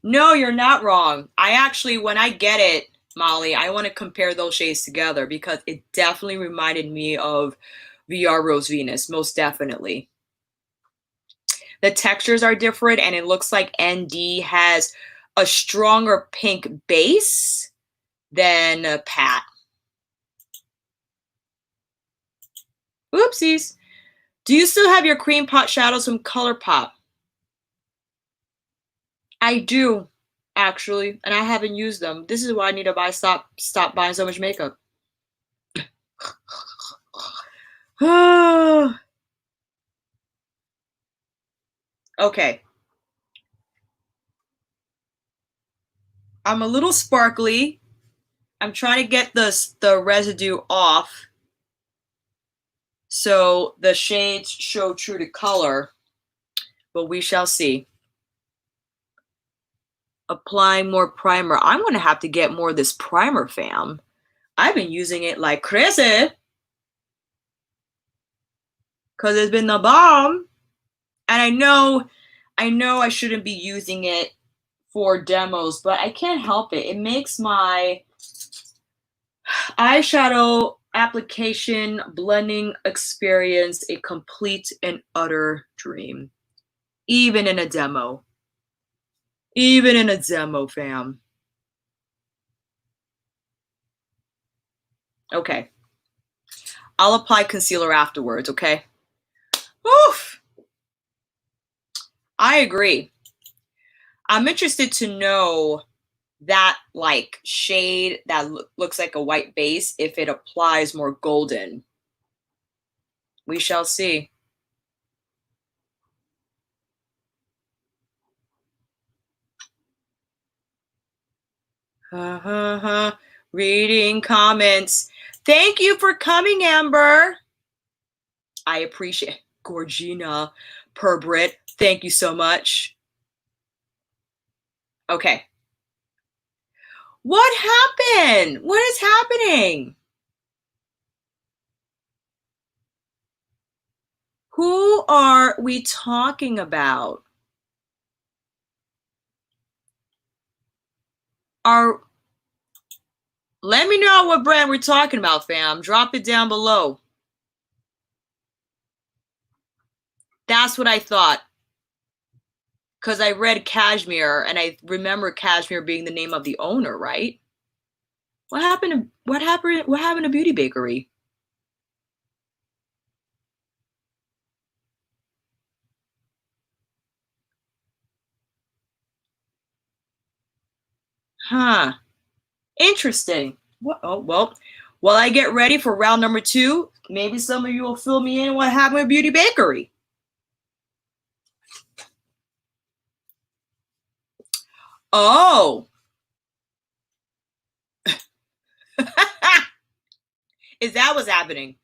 No, you're not wrong. I actually, when I get it, Molly, I want to compare those shades together because it definitely reminded me of VR Rose Venus, most definitely. The textures are different, and it looks like ND has a stronger pink base than Pat. Oopsies. Do you still have your cream pot shadows from ColourPop? I do, actually, and I haven't used them. This is why I need to stop buying so much makeup. Okay. I'm a little sparkly. I'm trying to get the residue off so the shades show true to color, but we shall see. Applying more primer. I'm going to have to get more of this primer, fam. I've been using it like crazy because it's been the bomb. And I know I shouldn't be using it for demos, but I can't help it. It makes my eyeshadow application blending experience a complete and utter dream. Even in a demo. Even in a demo, fam. Okay. I'll apply concealer afterwards, okay? Oof. I agree. I'm interested to know that like shade that looks like a white base if it applies more golden. We shall see. Reading comments. Thank you for coming, Amber. I appreciate Gorgina per Brit. Thank you so much. Okay. What happened? What is happening? Who are we talking about? Let me know what brand we're talking about, fam. Drop it down below. That's what I thought. Because I read Cashmere, and I remember Cashmere being the name of the owner, right? What happened to Beauty Bakery? Huh. Interesting. Oh, well, while I get ready for round number 2, maybe some of you will fill me in what happened with Beauty Bakery. Oh. Is that what's happening?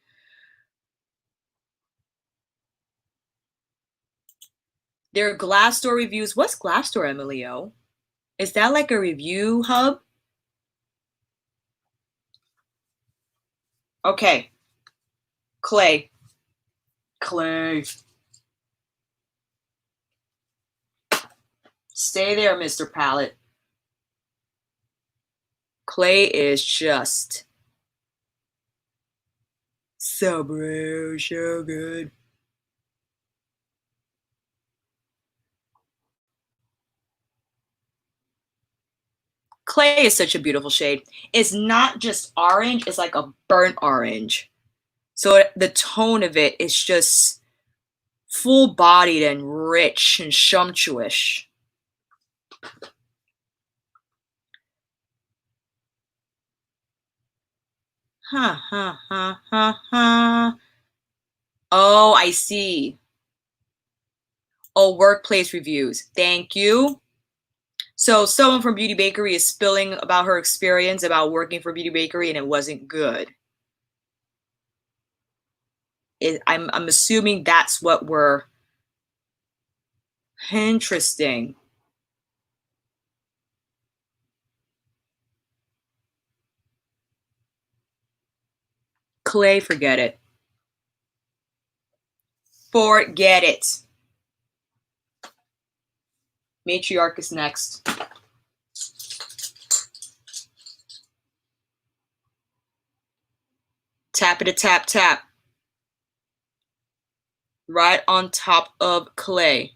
There are Glassdoor reviews. What's Glassdoor, Emilio? Is that like a review hub? Okay. Clay. Stay there, Mr. Palette. Clay is just so good. Clay is such a beautiful shade. It's not just orange, it's like a burnt orange. So the tone of it is just full-bodied and rich and sumptuous. Oh, I see. Oh, workplace reviews. Thank you. So someone from Beauty Bakery is spilling about her experience about working for Beauty Bakery and it wasn't good. I'm assuming that's what we're... Interesting. Clay, forget it. Forget it. Matriarch is next. Tap it a tap tap. Right on top of Clay.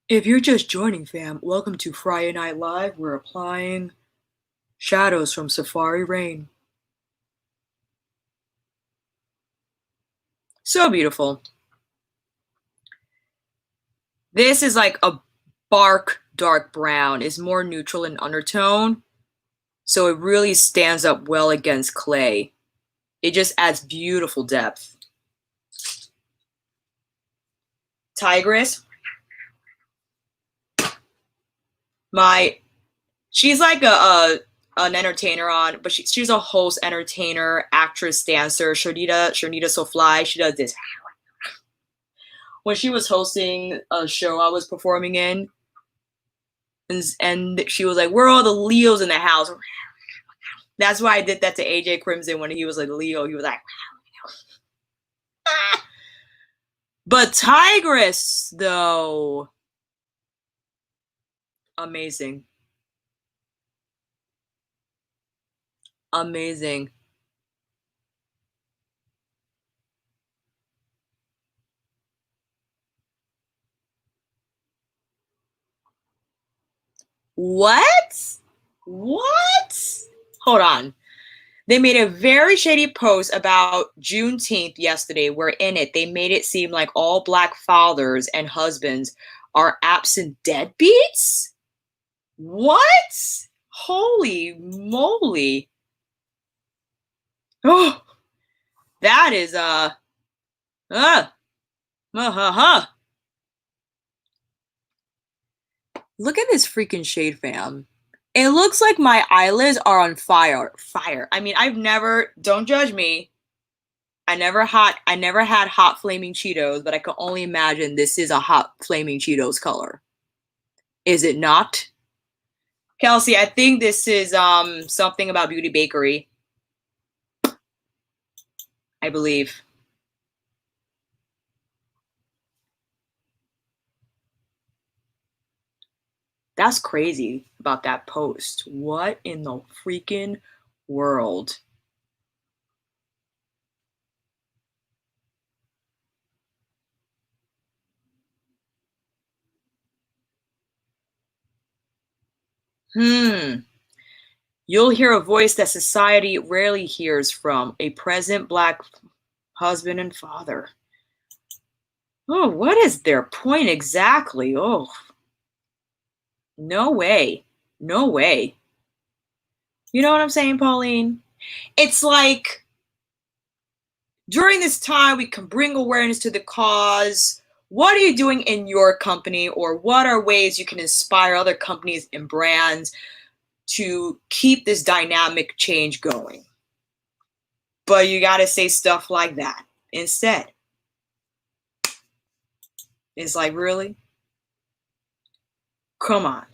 If you're just joining, fam, welcome to Friday Night Live. We're applying shadows from Safari Raine. So beautiful. This is like a bark dark brown. It's more neutral in undertone. So it really stands up well against Clay. It just adds beautiful depth. Tigress. She's like an entertainer on, but she's a host, entertainer, actress, dancer. Sharnita So Fly. She does this. When she was hosting a show I was performing in, and she was like, "We're all the Leos in the house." That's why I did that to AJ Crimson when he was like Leo. He was like, but Tigress, though, amazing. Amazing. What? Hold on. They made a very shady post about Juneteenth yesterday, where in it they made it seem like all Black fathers and husbands are absent deadbeats? What? Holy moly. Oh, that is Look at this freaking shade, fam. It looks like my eyelids are on fire. I mean, don't judge me. I never had hot flaming Cheetos, but I can only imagine this is a hot flaming Cheetos color. Is it not? Kelsey, I think this is something about Beauty Bakery. I believe. That's crazy about that post. What in the freaking world? You'll hear a voice that society rarely hears from, a present Black husband and father. Oh, what is their point exactly? Oh, no way. No way. You know what I'm saying, Pauline? It's like, during this time, we can bring awareness to the cause. What are you doing in your company, or what are ways you can inspire other companies and brands to keep this dynamic change going? But you got to say stuff like that instead. It's like, really? Come on.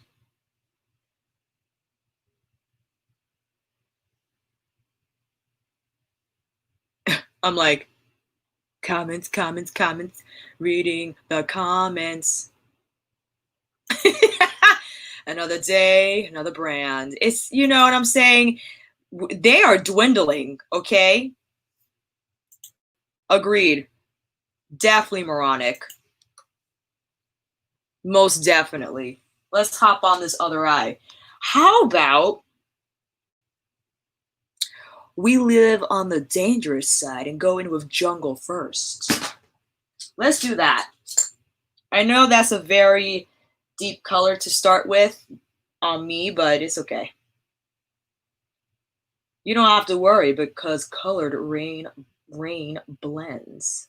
I'm like, comments, reading the comments. Another day, another brand. It's, you know what I'm saying? They are dwindling, okay? Agreed. Definitely moronic. Most definitely. Let's hop on this other eye. How about we live on the dangerous side and go in with jungle first? Let's do that. I know that's a very deep color to start with on me, but it's okay. You don't have to worry because colored rain blends.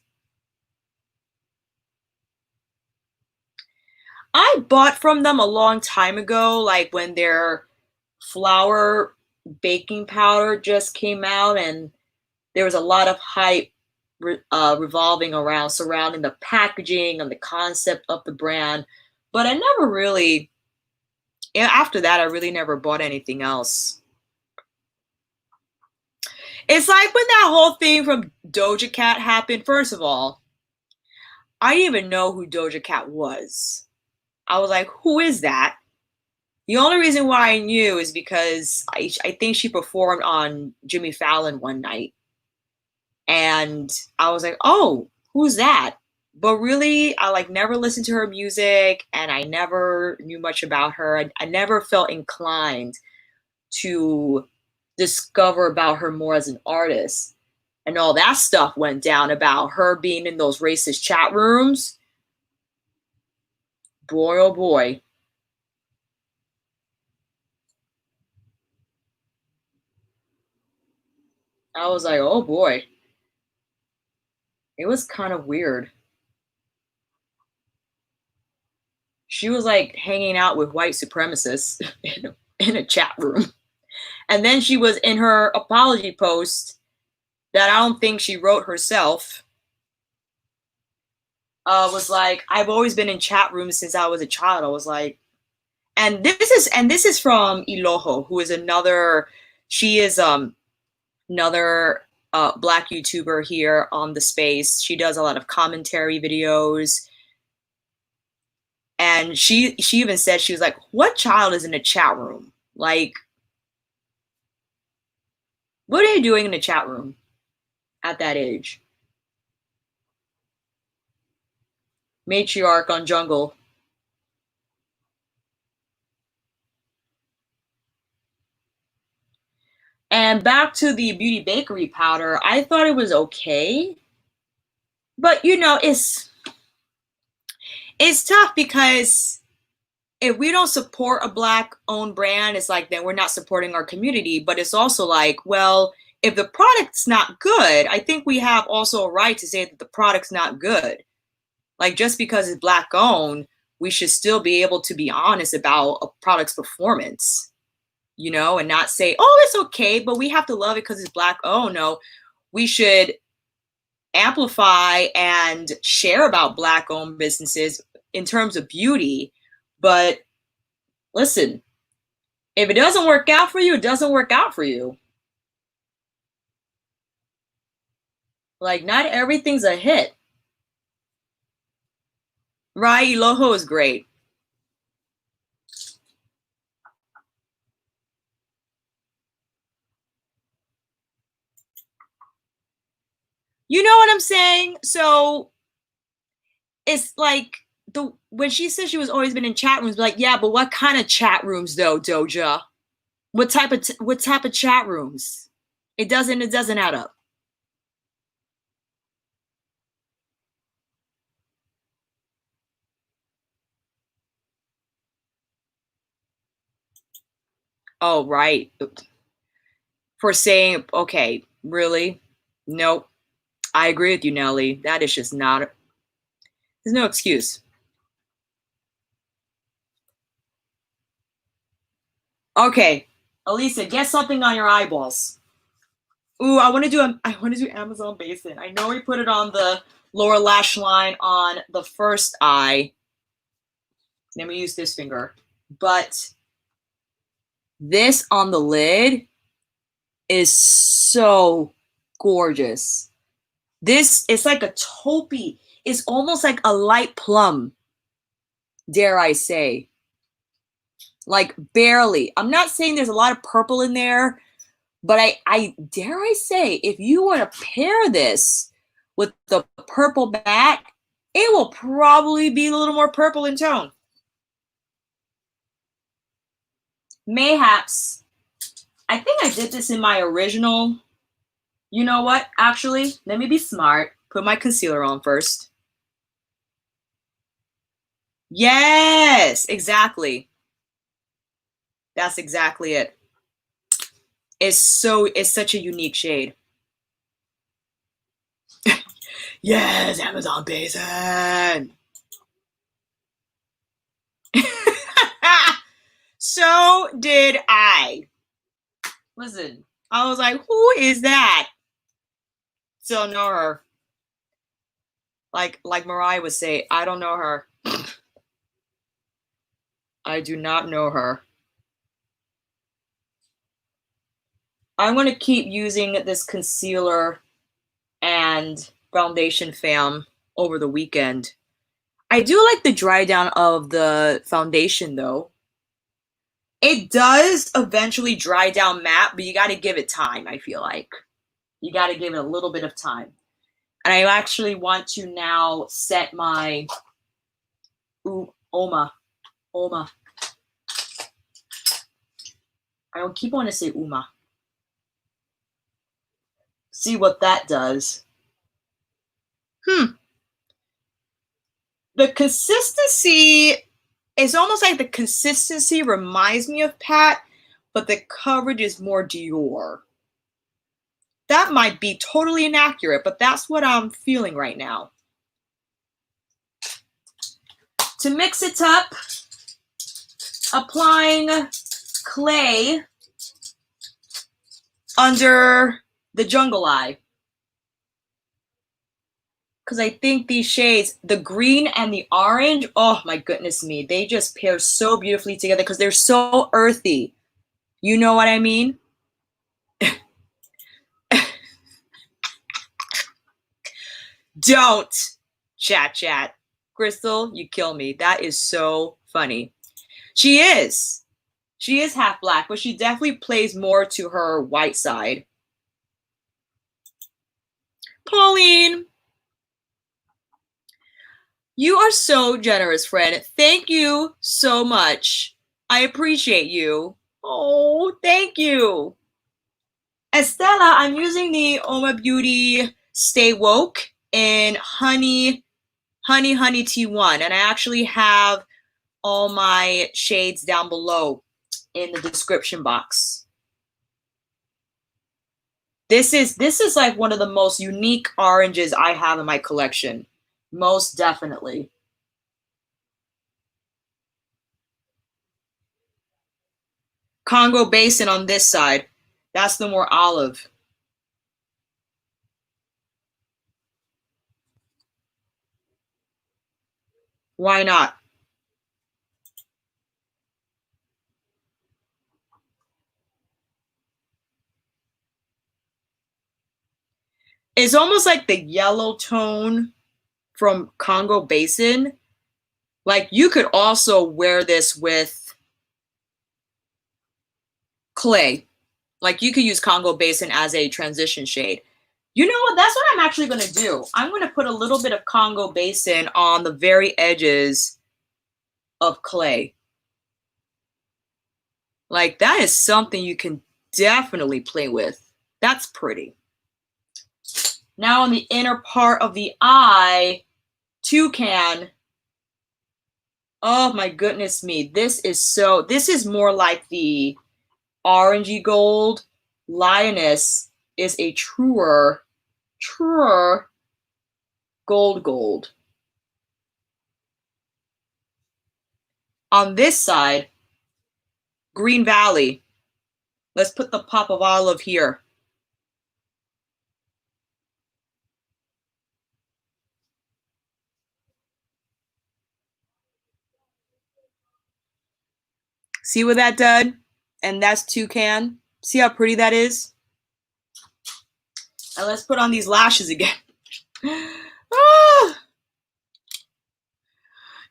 I bought from them a long time ago, like when their flour baking powder just came out, and there was a lot of hype revolving around surrounding the packaging and the concept of the brand, but I never really after that, I really never bought anything else. It's like when that whole thing from Doja Cat happened. First of all, I didn't even know who Doja Cat was. I was like, who is that? The only reason why I knew is because I think she performed on Jimmy Fallon one night. And I was like, oh, who's that? But really, I like never listened to her music and I never knew much about her. I never felt inclined to discover about her more as an artist. And all that stuff went down about her being in those racist chat rooms. Boy, oh boy. I was like, oh boy. It was kind of weird. She was like hanging out with white supremacists in a chat room. And then she was in her apology post that I don't think she wrote herself. Was like, I've always been in chat rooms since I was a child. I was like, and this is from Eloho, who is another, she is another Black YouTuber here on the space. She does a lot of commentary videos. And she even said, she was like, what child is in a chat room? Like, what are you doing in a chat room at that age? Matriarch on Jungle. And back to the Beauty Bakery powder, I thought it was okay. But, you know, it's tough because if we don't support a Black-owned brand, it's like, then we're not supporting our community. But it's also like, well, if the product's not good, I think we have also a right to say that the product's not good. Like, just because it's Black-owned, we should still be able to be honest about a product's performance, you know, and not say, oh, it's okay, but we have to love it because it's Black-owned. No, we should amplify and share about Black-owned businesses in terms of beauty. But listen, if it doesn't work out for you, it doesn't work out for you. Like, not everything's a hit. Right? Eloho is great. You know what I'm saying? So it's like, when she said she was always been in chat rooms, like, yeah, but what kind of chat rooms though, Doja? What type of chat rooms? It doesn't add up. Oh, right. For saying, okay, really? Nope. I agree with you, Nelly. That is just not, there's no excuse. Okay, Alicia, get something on your eyeballs. Ooh, I want to do Amazon Basin. I know we put it on the lower lash line on the first eye. Let me use this finger. But this on the lid is so gorgeous. This is like a taupey. It's almost like a light plum, dare I say. Like, barely. I'm not saying there's a lot of purple in there, but I dare I say, if you were to pair this with the purple matte, it will probably be a little more purple in tone. Mayhaps. I think I did this in my original. You know what? Actually, let me be smart. Put my concealer on first. Yes, exactly. That's exactly it. It's such a unique shade. Yes, Amazon Basin. So did I. Listen, I was like, who is that? Don't know her. Like Mariah would say, I don't know her. I do not know her. I'm going to keep using this concealer and foundation fam over the weekend. I do like the dry down of the foundation though. It does eventually dry down matte, but you got to give it time, I feel like. You got to give it a little bit of time. And I actually want to now set my Uoma. I keep wanting to say Uma. See what that does. The consistency is almost like the consistency reminds me of Pat, but the coverage is more Dior. That might be totally inaccurate, but that's what I'm feeling right now. To mix it up, applying clay under the jungle eye. Because I think these shades, the green and the orange, oh my goodness me, they just pair so beautifully together because they're so earthy. You know what I mean? Don't chat. Crystal, you kill me. That is so funny. She is half black, but she definitely plays more to her white side. Pauline, you are so generous, friend. Thank you so much. I appreciate you. Oh, thank you. Estella, I'm using the Uoma Beauty Stay Woke in Honey T1, and I actually have all my shades down below in the description box. This is like one of the most unique oranges I have in my collection. Most definitely. Congo Basin on this side. That's the more olive. Why not? It's almost like the yellow tone from Congo Basin. Like you could also wear this with clay. Like you could use Congo Basin as a transition shade. You know what? That's what I'm actually going to do. I'm going to put a little bit of Congo Basin on the very edges of clay. Like that is something you can definitely play with. That's pretty. Now on the inner part of the eye, Toucan. Oh my goodness me. This is more like the orangey gold. Lioness is a truer gold. On this side, Green Valley. Let's put the pop of olive here. See what that did? And that's Toucan. See how pretty that is? And let's put on these lashes again. Ah!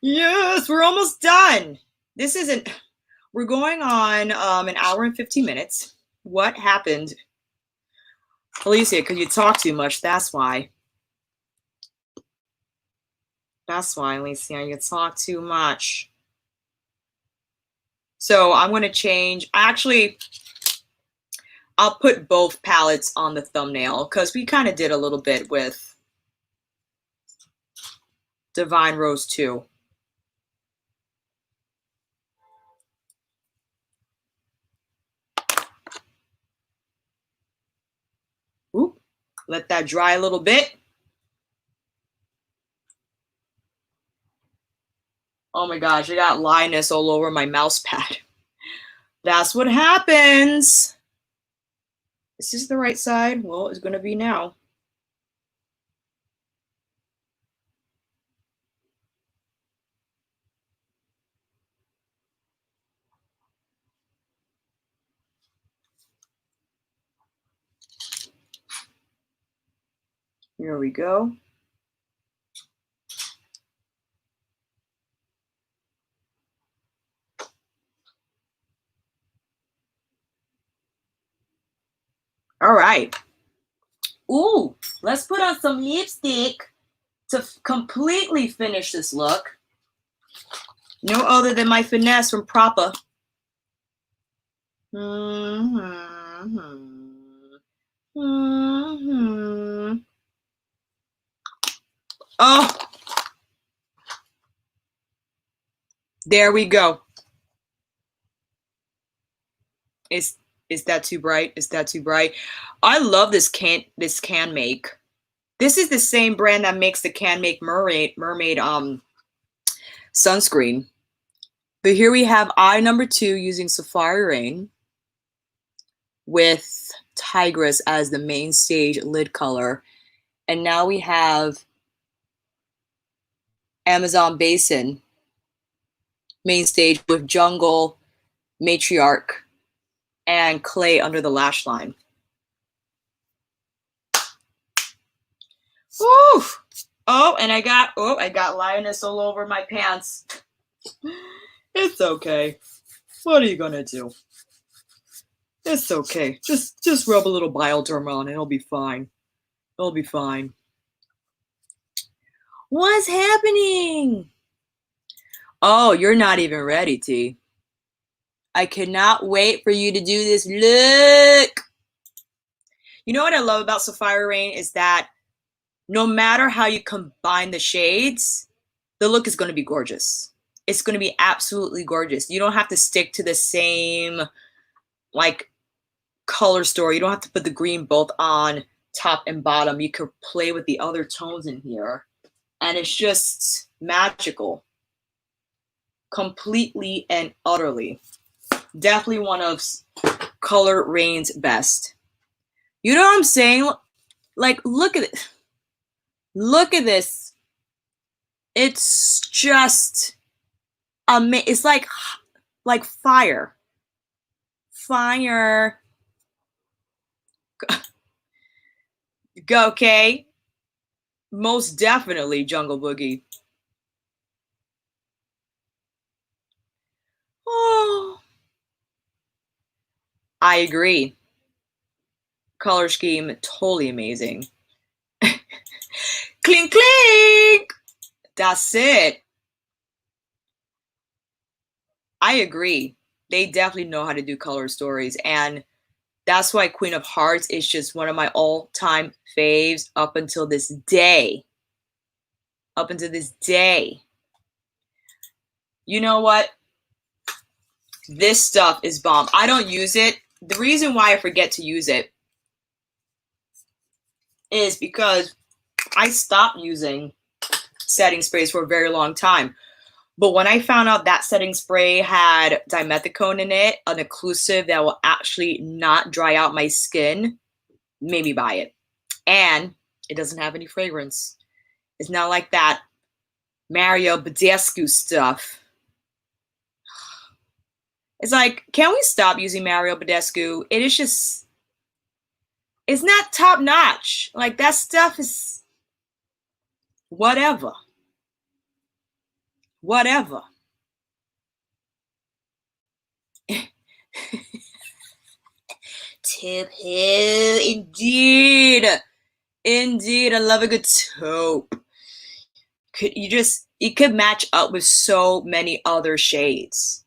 Yes, we're almost done. We're going on an hour and 15 minutes. What happened? Alicia, because you talk too much, that's why. That's why, Alicia, you talk too much. So I'm going to change. Actually, I'll put both palettes on the thumbnail because we kind of did a little bit with Divine Rose 2. Oop, let that dry a little bit. Oh my gosh, I got lioness all over my mouse pad. That's what happens. Is this the right side? Well, it's going to be now. Here we go. All right. Ooh, let's put on some lipstick to completely finish this look. No other than my finesse from Propa. Oh, there we go. Is that too bright? Is that too bright? I love this can make. This is the same brand that makes the Can Make mermaid sunscreen. But here we have eye number 2 using Safari Raine with Tigress as the main stage lid color. And now we have Amazon Basin main stage with Jungle, Matriarch, and Clay under the lash line. Woo! Oh, and I got lioness all over my pants. It's okay. What are you gonna do? It's okay. Just rub a little Bioderma on and it'll be fine. It'll be fine. What's happening? Oh, you're not even ready, T. I cannot wait for you to do this look. You know what I love about Safari Raine is that no matter how you combine the shades, the look is going to be gorgeous. It's going to be absolutely gorgeous. You don't have to stick to the same like color story. You don't have to put the green both on top and bottom. You could play with the other tones in here and it's just magical. Completely and utterly. Definitely one of Color Raine's best. You know what I'm saying? Like, look at it. Look at this. It's just amazing. It's like fire. Fire. Go, okay? Most definitely Jungle Boogie. Oh, I agree. Color scheme, totally amazing. Clink, clink. That's it. I agree. They definitely know how to do color stories. And that's why Queen of Hearts is just one of my all-time faves up until this day. Up until this day. You know what? This stuff is bomb. I don't use it. The reason why I forget to use it is because I stopped using setting sprays for a very long time. But when I found out that setting spray had dimethicone in it, an occlusive that will actually not dry out my skin, made me buy it. And it doesn't have any fragrance. It's not like that Mario Badescu stuff. It's like, can we stop using Mario Badescu? It is just, it's not top notch. Like, that stuff is whatever. Whatever. Taupe, indeed. Indeed, I love a good taupe. It could match up with so many other shades.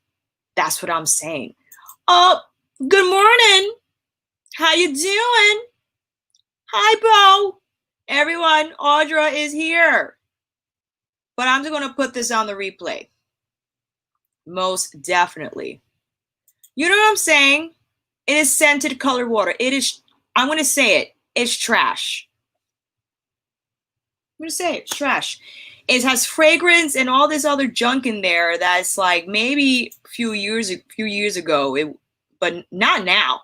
That's what I'm saying. Oh, good morning. How you doing? Hi, Bo. Everyone, Audra is here. But I'm just going to put this on the replay. Most definitely. You know what I'm saying? It is scented colored water. It is, I'm going to say it. It's trash. I'm going to say it. It's trash. It has fragrance and all this other junk in there that's like maybe a few years ago, but not now.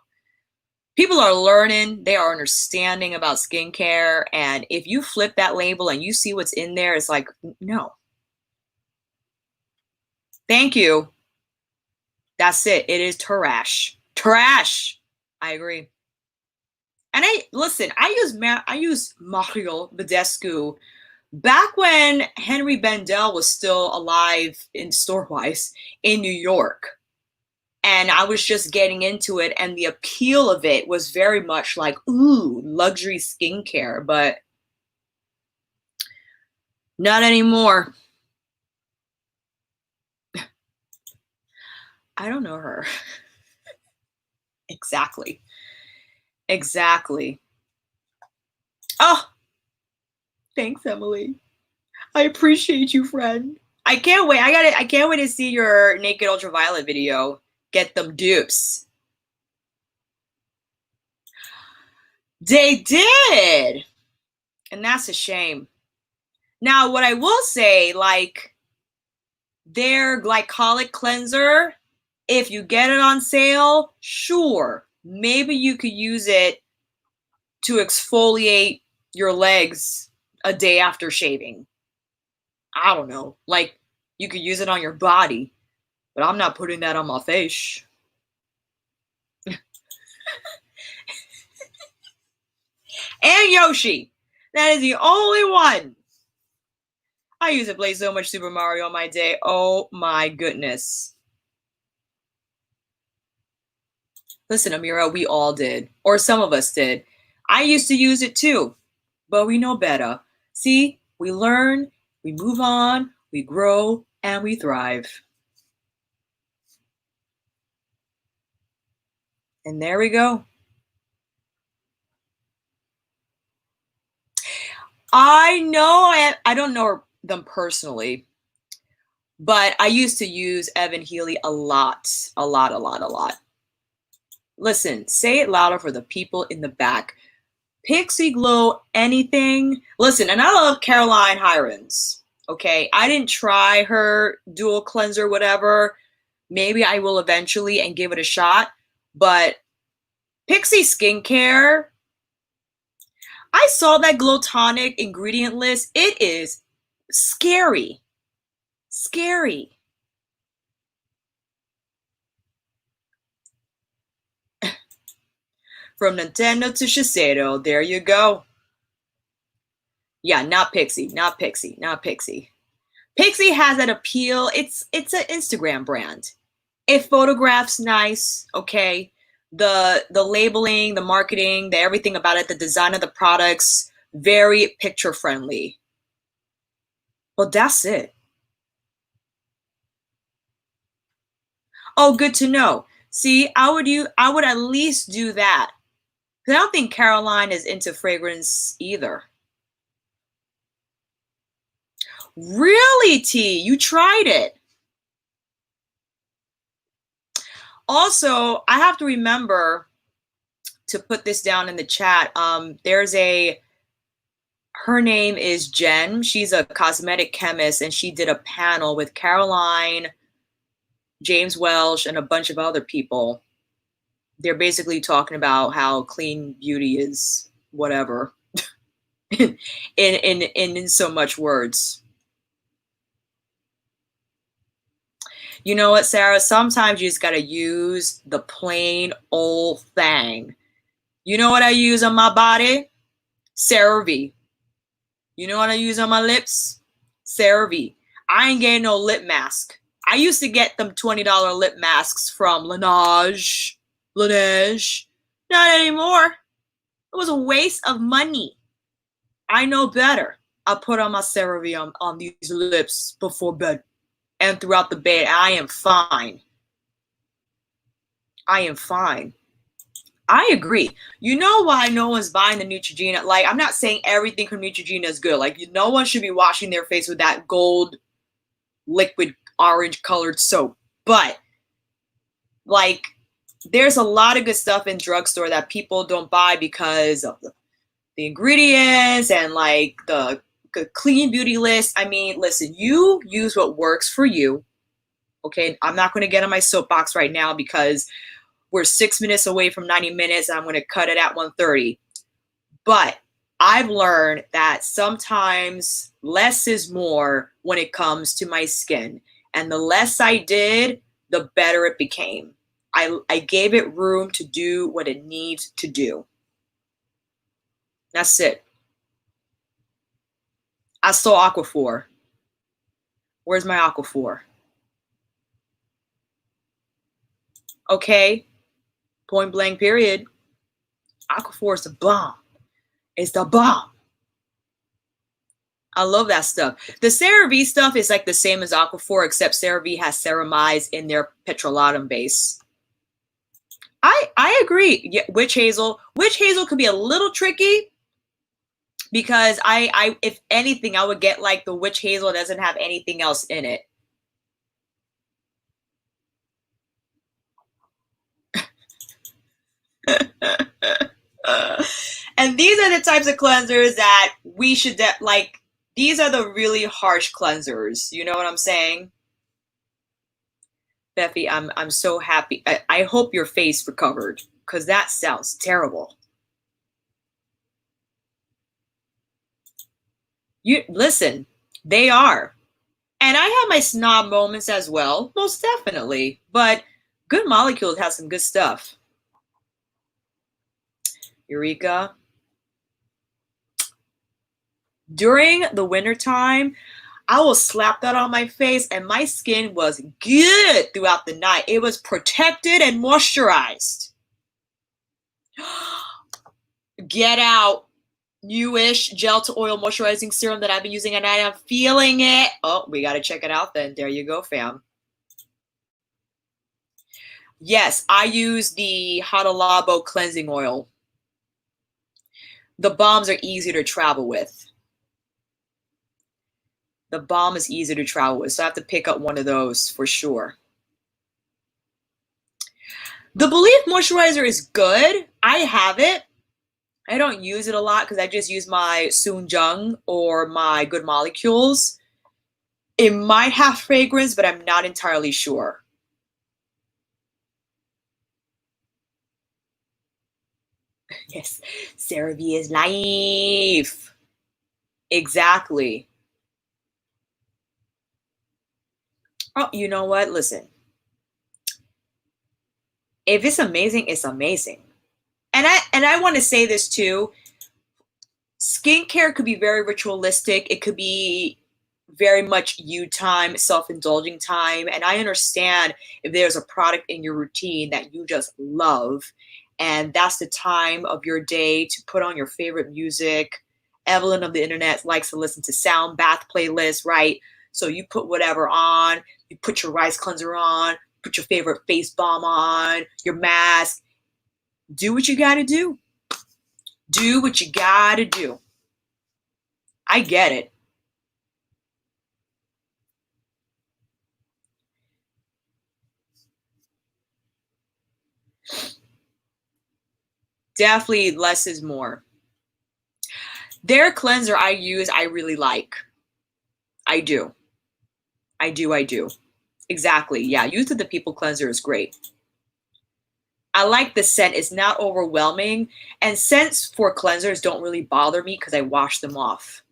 People are learning. They are understanding about skincare. And if you flip that label and you see what's in there, it's like, no. Thank you. That's it. It is trash. Trash. I agree. And I use Mario Badescu back when Henry Bendel was still alive in store-wise in New York. And I was just getting into it, and the appeal of it was very much like, ooh, luxury skincare, but not anymore. I don't know her. Exactly. Exactly. Oh, thanks, Emily. I appreciate you, friend. I can't wait. I can't wait to see your Naked Ultraviolet video. Get them dupes. They did. And that's a shame. Now, what I will say, like, their glycolic cleanser, if you get it on sale, sure, maybe you could use it to exfoliate your legs a day after shaving. I don't know. Like, you could use it on your body, but I'm not putting that on my face. And Yoshi. That is the only one. I used to play so much Super Mario on my day. Oh my goodness. Listen, Amira, we all did. Or some of us did. I used to use it too. But we know better. See, we learn, we move on, we grow, and we thrive. And there we go. I don't know them personally, but I used to use Evan Healy a lot. Listen, say it louder for the people in the back. Pixie Glow anything. Listen, and I love Caroline Hirons. Okay, I didn't try her dual cleanser, whatever. Maybe I will eventually and give it a shot. But Pixie Skincare, I saw that Glow Tonic ingredient list. It is scary. Scary. From Nintendo to Shiseido, there you go. Yeah, not Pixie, not Pixie, not Pixie. Pixie has that appeal. It's an Instagram brand. It photographs nice, okay. The labeling, the marketing, the everything about it, the design of the products, very picture friendly. Well, that's it. Oh, good to know. See, I would at least do that. Because I don't think Caroline is into fragrance either. Really, T? You tried it. Also, I have to remember to put this down in the chat. Her name is Jen. She's a cosmetic chemist, and she did a panel with Caroline, James Welsh, and a bunch of other people. They're basically talking about how clean beauty is whatever in so much words. You know what, Sarah? Sometimes you just gotta use the plain old thing. You know what I use on my body? CeraVe. You know what I use on my lips? CeraVe. I ain't getting no lip mask. I used to get them $20 lip masks from Laneige. Not anymore. It was a waste of money. I know better. I put on my CeraVe on these lips before bed and throughout the bed. I am fine. I am fine. I agree. You know why no one's buying the Neutrogena? Like, I'm not saying everything from Neutrogena is good. Like, no one should be washing their face with that gold liquid orange colored soap. But, like, there's a lot of good stuff in drugstore that people don't buy because of the ingredients and, like, the clean beauty list. I mean, listen, you use what works for you. Okay, I'm not going to get on my soapbox right now because we're 6 minutes away from 90 minutes. And I'm going to cut it at 1:30. But I've learned that sometimes less is more when it comes to my skin. And the less I did, the better it became. I gave it room to do what it needs to do. That's it. I saw Aquaphor. Where's my Aquaphor? Okay. Point blank period. Aquaphor is the bomb. It's the bomb. I love that stuff. The CeraVe stuff is like the same as Aquaphor, except CeraVe has ceramides in their petrolatum base. I agree. Yeah, witch hazel. Witch hazel could be a little tricky because I if anything, I would get like the witch hazel doesn't have anything else in it. And these are the types of cleansers that we should like. These are the really harsh cleansers. You know what I'm saying? Beffy, I'm so happy. I hope your face recovered because that sounds terrible. You listen, they are. And I have my snob moments as well, most definitely. But Good Molecules has some good stuff. Eureka. During the wintertime, I will slap that on my face and my skin was good throughout the night. It was protected and moisturized. Get out. Newish gel to oil moisturizing serum that I've been using at night. I'm feeling it. Oh, we got to check it out then. There you go, fam. Yes, I use the Hadalabo cleansing oil. The balms are easy to travel with. The balm is easy to travel with, so I have to pick up one of those for sure. The Belief moisturizer is good. I have it. I don't use it a lot because I just use my Soonjung or my Good Molecules. It might have fragrance, but I'm not entirely sure. Yes, CeraVe is life. Exactly. Oh, you know what? Listen. If it's amazing, it's amazing. And I want to say this too. Skincare could be very ritualistic. It could be very much you time, self-indulging time. And I understand if there's a product in your routine that you just love, and that's the time of your day to put on your favorite music. Evelyn of the internet likes to listen to sound bath playlists, right? So you put whatever on, you put your rice cleanser on, put your favorite face balm on, your mask. Do what you gotta do. Do what you gotta do. I get it. Definitely less is more. Their cleanser I use, I really like. I do. I do. Exactly. Yeah, Youth of the People cleanser is great. I like the scent. It's not overwhelming. And scents for cleansers don't really bother me because I wash them off.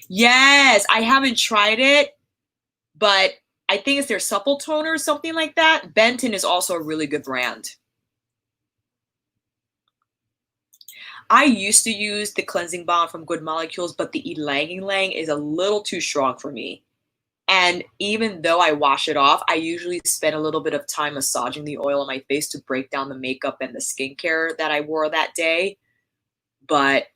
Yes, I haven't tried it, but I think it's their supple toner or something like that. Benton is also a really good brand. I used to use the cleansing balm from Good Molecules, but the Ylang Ylang is a little too strong for me. And even though I wash it off, I usually spend a little bit of time massaging the oil on my face to break down the makeup and the skincare that I wore that day. But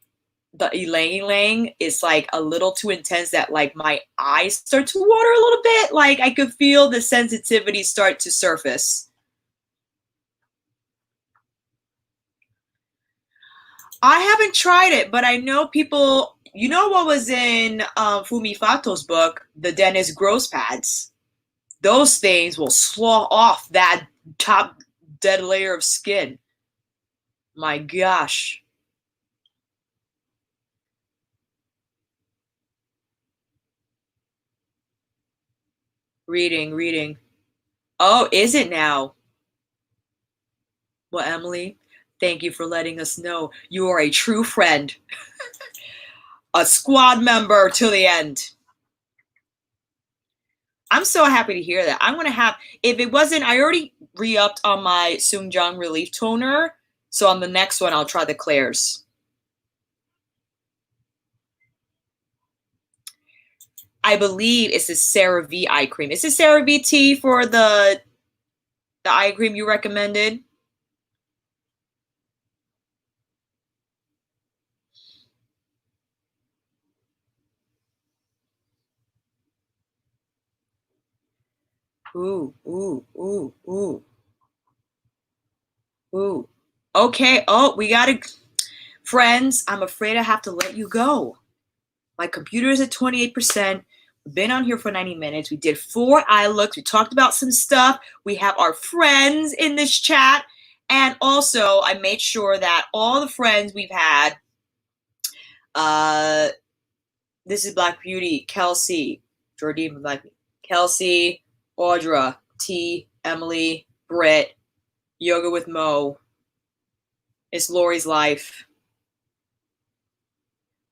the Ylang Ylang is like a little too intense that like my eyes start to water a little bit. Like I could feel the sensitivity start to surface. I haven't tried it, but I know people, you know what was in Fumi Fato's book, the Dennis Gross pads. Those things will slaw off that top dead layer of skin. My gosh. Reading. Oh, is it now? Well, Emily, thank you for letting us know. You are a true friend. A squad member to the end. I'm so happy to hear that. I'm going to have, if it wasn't, I already re-upped on my Soonjung Relief Toner. So on the next one, I'll try the Claire's. I believe it's the CeraVe eye cream. Is it CeraVe tea for the eye cream you recommended? Ooh, ooh, ooh, ooh, ooh. Okay. Oh, we got to, friends, I'm afraid I have to let you go. My computer is at 28%. We've been on here for 90 minutes. We did 4 eye looks. We talked about some stuff. We have our friends in this chat. And also, I made sure that all the friends we've had, this is Black Beauty, Kelsey, Jordine Black Beauty, Kelsey, Audra, T, Emily, Britt, Yoga with Mo, It's Lori's Life.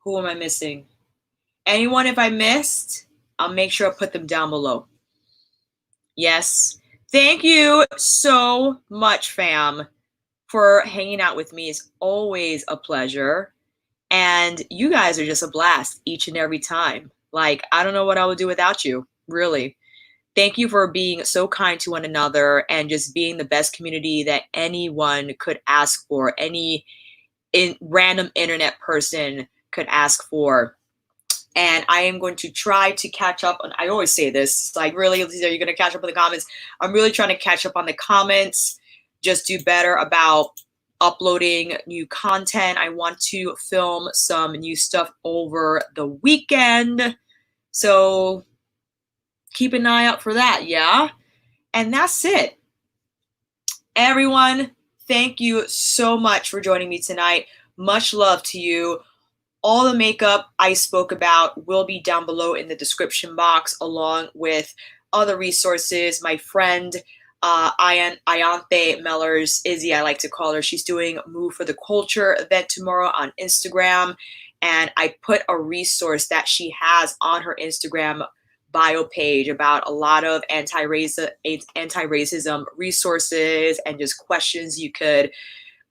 Who am I missing? Anyone if I missed, I'll make sure I put them down below. Yes. Thank you so much, fam, for hanging out with me. It's always a pleasure. And you guys are just a blast each and every time. Like, I don't know what I would do without you, really. Thank you for being so kind to one another and just being the best community that anyone could ask for, any random internet person could ask for. And I am going to try to catch up on, I always say this, like, really, are you going to catch up on the comments? I'm really trying to catch up on the comments, just do better about uploading new content. I want to film some new stuff over the weekend. So keep an eye out for that, yeah? And that's it. Everyone, thank you so much for joining me tonight. Much love to you. All the makeup I spoke about will be down below in the description box, along with other resources. My friend, Ianthe Mellors, Izzy, I like to call her. She's doing Move for the Culture event tomorrow on Instagram. And I put a resource that she has on her Instagram bio page about a lot of anti-racism resources and just questions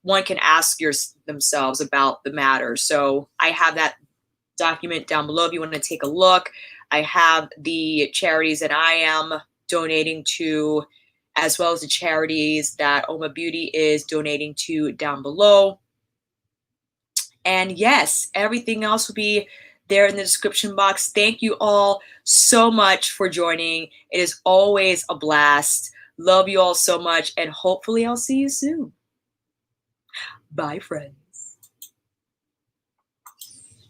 one can ask themselves about the matter. So I have that document down below if you want to take a look. I have the charities that I am donating to, as well as the charities that Uoma Beauty is donating to down below. And yes, everything else will be there in the description box. Thank you all so much for joining. It is always a blast. Love you all so much, and hopefully I'll see you soon. Bye, friends.